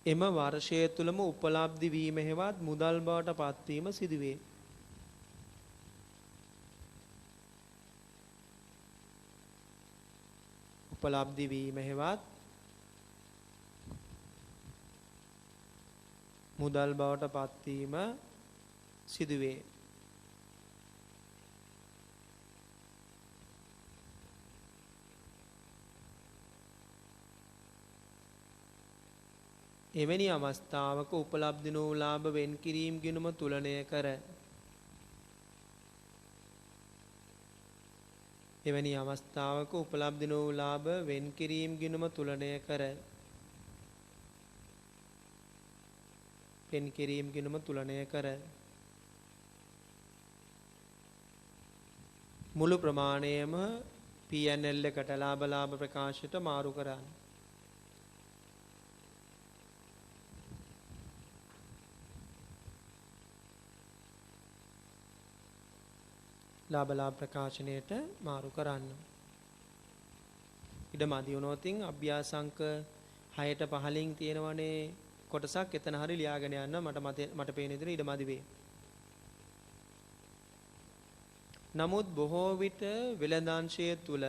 එම වර්ෂය තුලම උපලබ්ධි වීම හේවත් මුදල් බවට පත්වීම සිදුවේ. උපලබ්ධි වීම හේවත් මුදල් බවට පත්වීම සිදුවේ. එවැනි අවස්ථාවක උපලබ්ධි වූ ලාභ වෙන් කිරීම ගිණුම තුලනය කර එවැනි අවස්ථාවක උපලබ්ධි වූ ලාභ වෙන් කිරීම ගිණුම තුලනය කර වෙන් කිරීම ගිණුම තුලනය කර මුළු ප්‍රමාණයම P&L එකට ලාභ ප්‍රකාශයට මාරු කරන්න. ලාභ ප්‍රකාශනයට මාරු කරන්න. ඉඩම අධි වුණොතින් අභ්‍යාසංක 6ට 15න් තියෙනවනේ කොටසක් එතන හරි ලියාගෙන යන්න මට පේන විදිහට ඉඩම අධි වේ. නමුත් බොහෝ විට වෙළඳාංශය තුල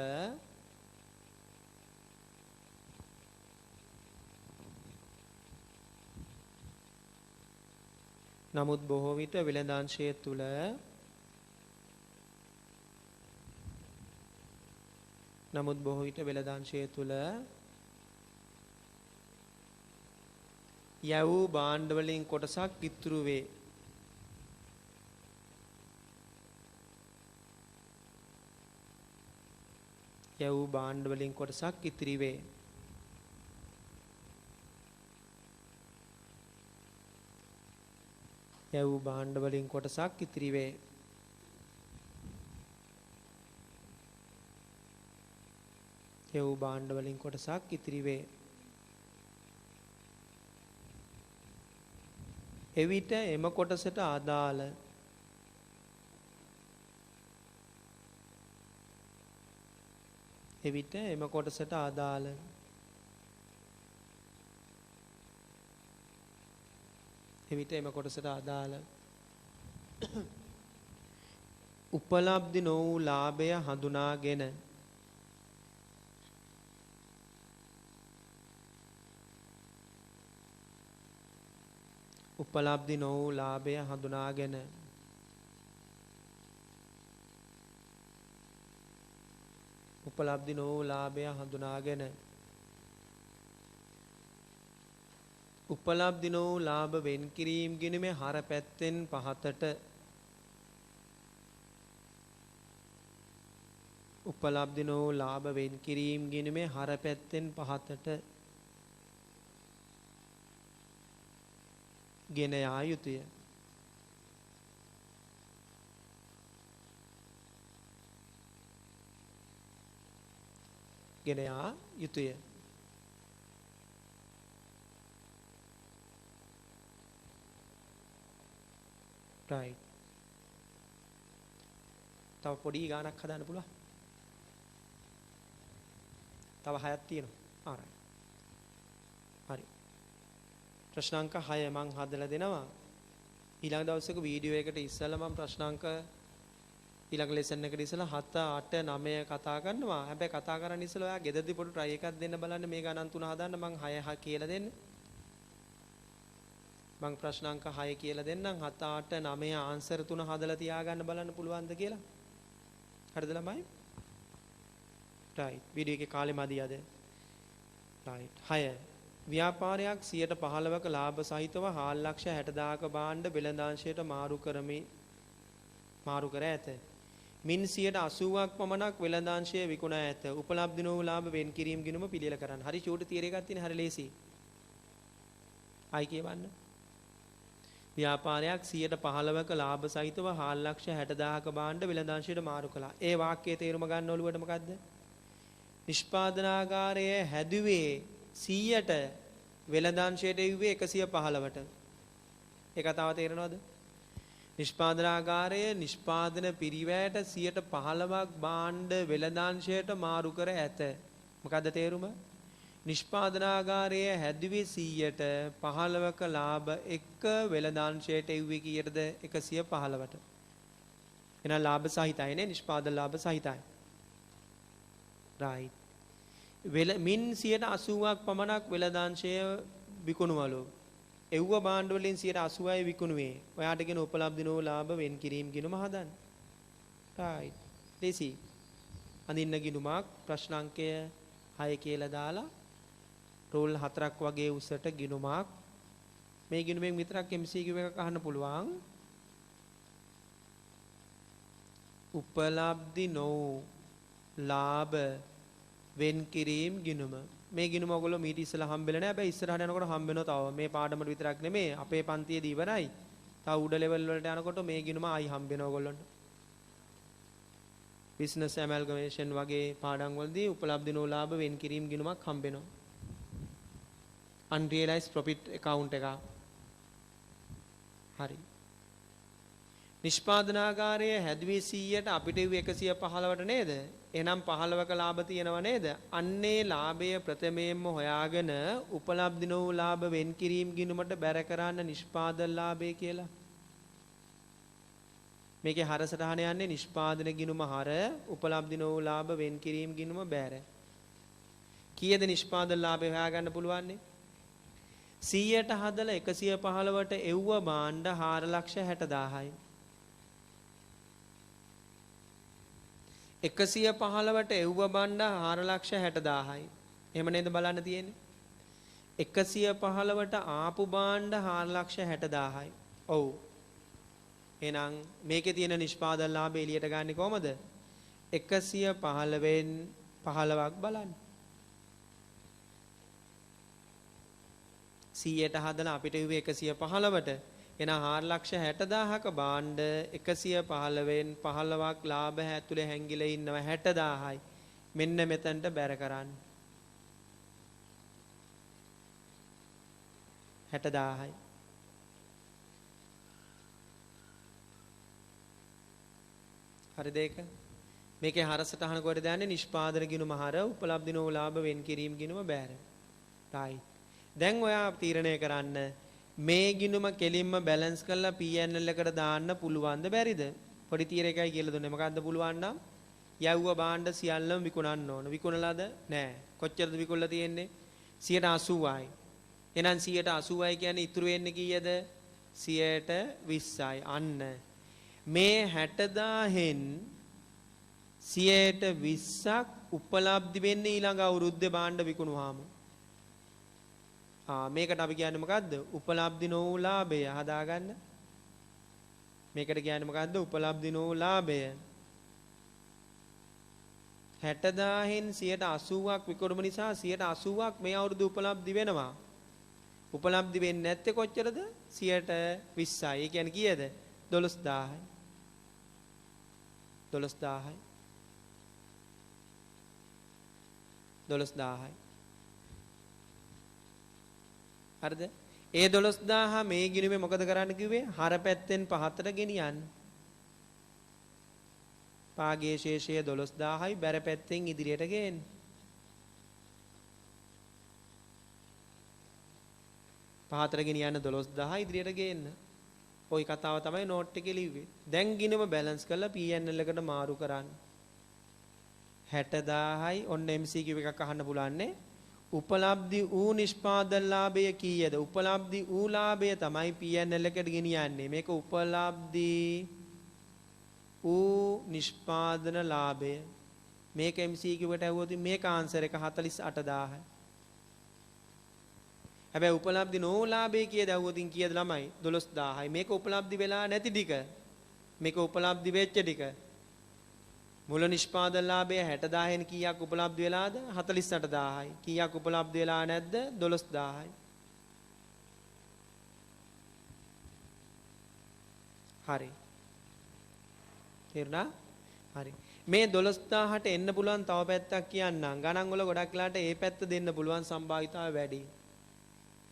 වෙළඳාංශය තුල යවූ භාණ්ඩ වලින් කොටසක් ඉතුරු වේ. යවූ භාණ්ඩ වලින් කොටසක් ඉතිරි වේ. යවූ භාණ්ඩ වලින් කොටසක් ඉතිරි වේ. යවූ භාණ්ඩ වලින් කොටසක් ඉතිරි වේ. එවිට එම කොටසට අදාළ උපලබ්ධි නොවූ ලාභය හඳුනාගෙන උපලබ්ධි නොවූ ලාභය හඳුනාගෙන උපලබ්ධි නොවූ ලාභය හඳුනාගෙන උපලබ්ධි නොවූ ලාභ වෙන් කිරීම ගිණුමේ හර පැත්තෙන් පහතට උපලබ්ධි නොවූ ලාභ වෙන් කිරීම ගිණුමේ හර පැත්තෙන් පහතට ගෙන යා යුතුය. ගෙන යා යුතුය. right. තව පොඩි ගානක් හදාන්න පුළුවන්. තව 6ක් තියෙනවා. right. හරි. ප්‍රශ්නාංක 6 මම හදලා දෙනවා. ඊළඟ දවසක වීඩියෝ එකට ඉස්සෙල්ලා මම ප්‍රශ්නාංක ඊළඟ ලෙසන් එකට ඉස්සෙල්ලා 7 8 9 කතා කරනවා. හැබැයි කතා කරන්න ඉස්සෙල්ලා ඔයා ගෙදරදී පොඩි try එකක් දෙන්න බලන්න මේ ගණන් තුන හදාන්න මම 6 කියලා දෙන්න. මම ප්‍රශ්නාංක 6 කියලා දෙන්නම් 7 8 9 ආන්සර් තුන හදලා තියාගන්න බලන්න පුළුවන්ද කියලා. හරිද ළමයි? right. වීඩියෝ එකේ කාලෙ මදි අද. right. 6 ව්‍යාපාරයක් 15%ක ලාභ සහිතව හාල් ලක්ෂ 60000ක භාණ්ඩ වෙළඳාංශයට මාරු කර ඇත. මින් 80%ක් පමණක් වෙළඳාංශයේ විකුණා ඇත. උපලබ්ධි වූ ලාභ වෙන් කිරීම ගිණුම පිළියෙල කරන්න. හරි චූටි තියර එකක් තියෙන හරි ලේසි. ආයි කියවන්න. ව්‍යාපාරයක් 115ක ලාභ සහිතව 4,60,000ක භාණ්ඩ වෙළඳාංශයට මාරු කළා. ඒ වාක්‍යයේ තේරුම ගන්න ඔළුවට මොකද්ද? නිෂ්පාදනාගාරය හැදුවේ 100ට වෙළඳාංශයට යුවේ 115ට. ඒ කතාව තේරෙනවද? නිෂ්පාදනාගාරය නිෂ්පාදන පිරිවැයට 115ක් භාණ්ඩ වෙළඳාංශයට මාරු කර ඇත. මොකද්ද තේරුම? නිෂ්පාදනාගාරය හැදුවේ 100ට 15ක ලාභ එක වෙළඳාංශයට යුවේ කීයටද? 115ට. එහෙනම් ලාභ සහිතයි නේ, නිෂ්පාදන ලාභ සහිතයි. right. මින් 80ක් පමණක් වෙළඳාංශය විකුණුවලු. එව්ව භාණ්ඩ වලින් 80යි විකුණුවේ. ඔයාට කියන උපලබ්ධ නෝ ලාභ වෙන් කිරීම ගිණුම හදන්න. right. ලේසි. අඳින්න ගිණුමක් ප්‍රශ්න අංකය 6 කියලා දාලා රෝල් 4ක් වගේ උසට ගිණුමක්. මේ ගිණුමෙන් විතරක් MCQ එකක් අහන්න පුළුවන්. උපලබ්ධ නෝ ලාභ වෙන් කිරීම ගිණුම. මේ ගිණුම ඔයගොල්ලෝ මීට ඉස්සලා හම්බෙලා නැහැ. හැබැයි ඉස්සරහට යනකොට හම්බ වෙනවා තව. මේ පාඩමට විතරක් නෙමෙයි අපේ පන්තියේදී ඉවරයි. තව උඩ ලෙවල් වලට යනකොට මේ ගිණුම ආයි හම්බ වෙනවා ඔයගොල්ලන්ට. බිස්නස් ඇමල්ගමේෂන් වගේ පාඩම් වලදී උපලබ්ධ නෝ ලාභ වෙන් කිරීම ගිණුමක් හම්බ වෙනවා. unrealized profit account එක. හරි. නිෂ්පාදනාගාරය හැදුවේ 100ට අපිට 115ට නේද? එහෙනම් 15ක ලාභ තියෙනව නේද? අන්නේ ලාභය ප්‍රථමයෙන්ම හොයාගෙන උපලබ්ධ නෝ ලාභ වෙන් කිරීම ගිණුමට බැර කරන්න නිෂ්පාදන ලාභය කියලා. මේකේ හරසටහන යන්නේ නිෂ්පාදන ගිණුම හර උපලබ්ධ නෝ ලාභ වෙන් කිරීම ගිණුම බැර. කීයද නිෂ්පාදන ලාභය හොයාගන්න පුළුවන්? 100ට හදලා 115ට එව්ව භාණ්ඩ 4,60,000යි. 115ට එව්ව භාණ්ඩ 4,60,000යි. එහෙම නේද බලන්න තියෙන්නේ? 115ට ආපු භාණ්ඩ 4,60,000යි. ඔව්. එහෙනම් මේකේ තියෙන නිෂ්පාදන ලාභය එළියට ගන්න කොහමද? 115න් 15ක් බලන්න. 100ට හදලා අපිට ඉුවේ 115ට. එහෙනම් 4,60,000ක භාණ්ඩ 115න් 15ක් ලාභ ඇතුලේ හැංගිලා ඉන්නවා 60,000යි. මෙන්න මෙතනට බැර කරන්න. 60,000යි. හරිද ඒක? මේකේ හරසටහන කොහෙද දාන්නේ? නිෂ්පාදන ගිණුම හර උපලබ්ධ නෝ ලාභ වෙන් කිරීම ගිණුම බැර. right. දැන් ඔයා තීරණය කරන්න මේ ගිණුම කෙලින්ම බැලන්ස් කරලා P&L එකට දාන්න පුළුවන්ද බැරිද? පොඩි තීරයකයි කියලා දුන්නේ. මොකද්ද පුළුවන් නම්? යව්ව භාණ්ඩ සියල්ලම විකුණන්න ඕන. විකුණලාද? නෑ. කොච්චරද විකුණලා තියෙන්නේ? 80%යි. එහෙනම් 80%යි කියන්නේ ඉතුරු වෙන්නේ කීයද? 20%යි. අන්න මේ 60,000න් 20%ක් උපලබ්ධි වෙන්නේ ඊළඟ අවුරුද්දේ භාණ්ඩ විකුණුවාම. මේකට අපි කියන්නේ මොකද්ද? උපලබ්ධි නෝ ලාභය හදාගන්න. මේකට කියන්නේ මොකද්ද? උපලබ්ධි නෝ ලාභය. 60,000න් 80%ක් විකුණුම නිසා 80%ක් මේ අවුරුදු උපලබ්ධි වෙනවා. උපලබ්ධි වෙන්නේ නැත්තේ කොච්චරද? 20%යි. ඒ කියන්නේ කීයද? 12,000යි. 12,000යි. 12,000යි. හරිද? ඒ 12,000 මේ ගිණුමේ මොකද කරන්න කිව්වේ? හර පැත්තෙන් පහතට ගෙනියන්න. පාගේ ශේෂය 12,000යි බැර පැත්තෙන් ඉදිරියට ගේන්න. පහතට ගෙනියන්න 12,000 ඉදිරියට ගේන්න. ওই කතාව තමයි නෝට් එකේ ලිව්වේ. දැන් ගිණුම බැලන්ස් කරලා P&L එකට මාරු කරන්න. 60,000යි. ඔන්න MCQ එකක් අහන්න පුළුවන් නේ. උපලබ්ධි වූ නිෂ්පාදන ලාභය කීයද? උපලබ්ධි වූ ලාභය තමයි P&L එකට ගෙනියන්නේ. මේක උපලබ්ධි වූ නිෂ්පාදන ලාභය. මේක MCQ එකට ඇහුවොත් මේක ආන්සර් එක 48,000යි. හැබැයි උපලබ්ධි නෝ ලාභය කීයද ඇහුවොත් කීයද ළමයි? 12,000යි. මේක උපලබ්ධි වෙලා නැති ටික. මේක උපලබ්ධි වෙච්ච ටික. මුල නිෂ්පාදන ලාභය 60,000න් කීයක් උපලබ්ධ වෙලාද? 48,000යි. කීයක් උපලබ්ධ වෙලා නැද්ද? 12,000යි. හරි. තේරුණා? හරි. මේ 12000ට එන්න පුළුවන් තව පැත්තක් කියන්නම්. ගණන් වල ගොඩක් වෙලාට ඒ පැත්ත දෙන්න පුළුවන් සම්භාවිතාවය වැඩි.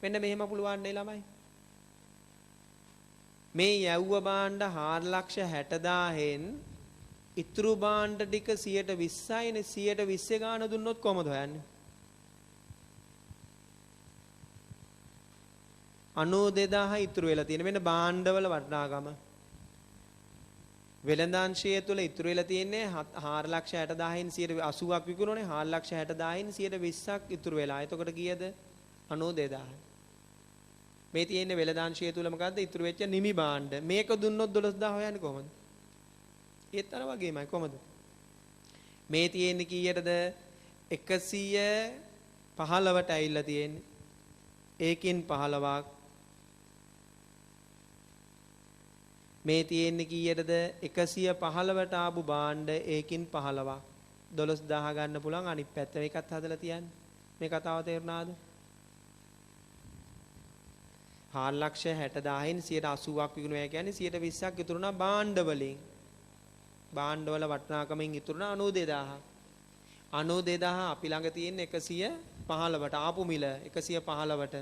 මෙන්න මෙහෙම පුළුවන් නේ ළමයි. මේ යව්ව භාණ්ඩ 4,60,000න් ඉතුරු භාණ්ඩ ටික 120යිනේ 120 ගාන දුන්නොත් කොහමද හොයන්නේ? 92,000 ඉතුරු වෙලා තියෙන මෙන්න භාණ්ඩවල වටිනාකම. වෙළඳාංශය තුළ ඉතුරු වෙලා තියෙන්නේ 4,60,000න් 180ක් විකුණුනේ 4,60,000න් 120ක් ඉතුරු වෙලා. එතකොට කීයද? 92,000. මේ තියෙන්නේ වෙළඳාංශය තුළ මොකද්ද? ඉතුරු වෙච්ච නිමි භාණ්ඩ. මේක දුන්නොත් 12,000 හොයන්නේ කොහොමද? ඒත් අර වගේමයි කොහමද? මේ තියෙන්නේ කීයටද? 115ට ඇවිල්ලා තියෙන්නේ. ඒකින් 15ක්. මේ තියෙන්නේ කීයටද? 115ට ආපු භාණ්ඩ ඒකින් 15ක්. 12000 ගන්න පුළුවන් අනිත් පැත්ත. මේකත් හදලා තියන්නේ. මේ කතාව තේරුණාද? 4,60,000න් 180ක් විකුණුවා කියන්නේ 120ක් ඉතුරුනා භාණ්ඩ වලින්. භාණ්ඩ වල වටිනාකමින් ඉතුරුනා 92,000. 92,000 අපි ළඟ තියෙන 115ට ආපු මිල 115ට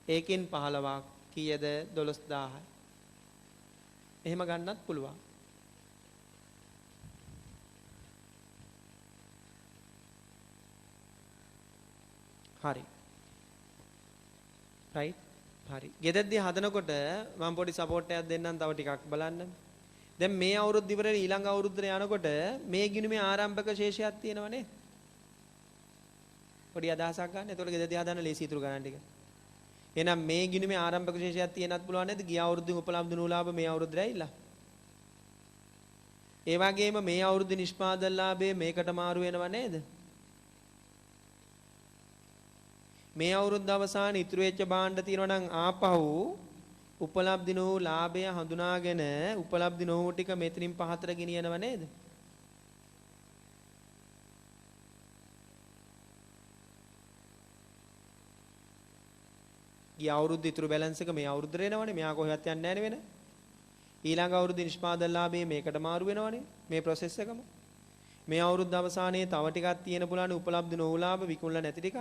ඒකෙන් 15ක් කීයද? 12000යි. එහෙම ගන්නත් පුළුවන්. හරි. රයිට්. හරි. ගෙදරදී හදනකොට මම පොඩි සපෝට් එකක් දෙන්නම් තව ටිකක් බලන්න. දැන් මේ අවුරුද්ද ඉවරලා ඊළඟ අවුරුද්දට යනකොට මේ ගිණුමේ ආරම්භක ශේෂයක් තියෙනවනේ. පොඩි අදහසක් ගන්න. එතකොට ගෙදරදී හදන්න ලේසි ඉතුරු ගණන් ටික. එහෙනම් මේ ගිණුමේ ආරම්භක ශේෂයක් තියෙනත් පුළුවන් නේද? ගිය අවුරුද්දේ උපලබ්ධ නූලාභ මේ අවුරුද්දට ඇවිල්ලා. ඒ වගේම මේ අවුරුද්දේ නිෂ්පාදන ලාභය මේකට මාරු වෙනව නේද? මේ අවුරුද්ද අවසානයේ ඉතුරු වෙච්ච භාණ්ඩ තියෙනවා නම් ආපහු උපලබ්ධ නූ ලාභය හඳුනාගෙන උපලබ්ධ නූ ටික මෙතනින් පහතට ගෙනියනව නේද? ගිය අවුරුද්ද ඉතුරු බැලන්ස් එක මේ අවුරුද්දට එනවනේ. මෙයා කොහෙවත් යන්නේ නැහැ නේ වෙන. ඊළඟ අවුරුද්දේ නිෂ්පාදන ලාභයේ මේකට මාරු වෙනවනේ. මේ process එකම. මේ අවුරුද්ද අවසානයේ තව ටිකක් තියෙන පුළුවන් උපලබ්ධ නෝලාභ විකුණලා නැති ටික.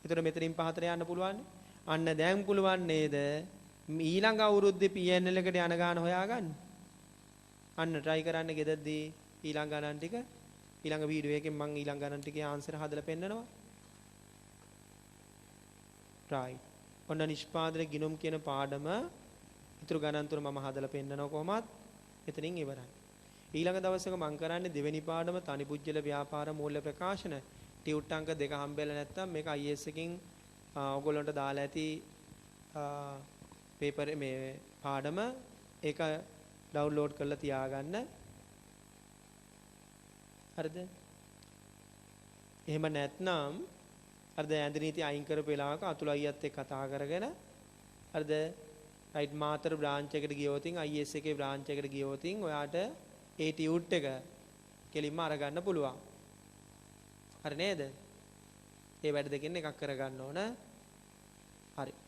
ඒතර මෙතනින් පහතට යන්න පුළුවන්. අන්න දැන් පුළුවන් නේද? ඊළඟ අවුරුද්දේ PNL එකට යන ගාන හොයාගන්න. අන්න try කරන්න ගෙදරදී ඊළඟ ගණන් ටික ඊළඟ වීඩියෝ එකෙන් මම ඊළඟ ගණන් ටිකේ ආන්සර් හදලා පෙන්නනවා. right. ඔන්න නිෂ්පාදන ගිණුම් කියන පාඩම ඉතුරු ගණන් තුන මම හදලා පෙන්නනවා කොහොමත්. එතනින් ඉවරයි. ඊළඟ දවසක මම කරන්නේ දෙවෙනි පාඩම තනි පුජ්‍යල ව්‍යාපාර මූල්‍ය ප්‍රකාශන. ටියුට් අංක 2 හම්බෙලා නැත්නම් මේක IS එකකින් ඔයගොල්ලන්ට දාලා ඇති පේපර් මේ පාඩම ඒක ඩවුන්ලෝඩ් කරලා තියාගන්න. හරිද? එහෙම නැත්නම් හරිද ඇඳ නීති අයින් කරපු වෙලාවක අතුල අයියත් එක්ක කතා කරගෙන හරිද රයිට් මාතර බ්‍රාන්ච් එකට ගියොතින් IS එකේ බ්‍රාන්ච් එකට ගියොතින් ඔයාට ඒ ටියුට් එක කෙලින්ම අරගන්න පුළුවන්. හරි නේද? ඒ වැඩ දෙකෙන් එකක් කරගන්න ඕන. හරි.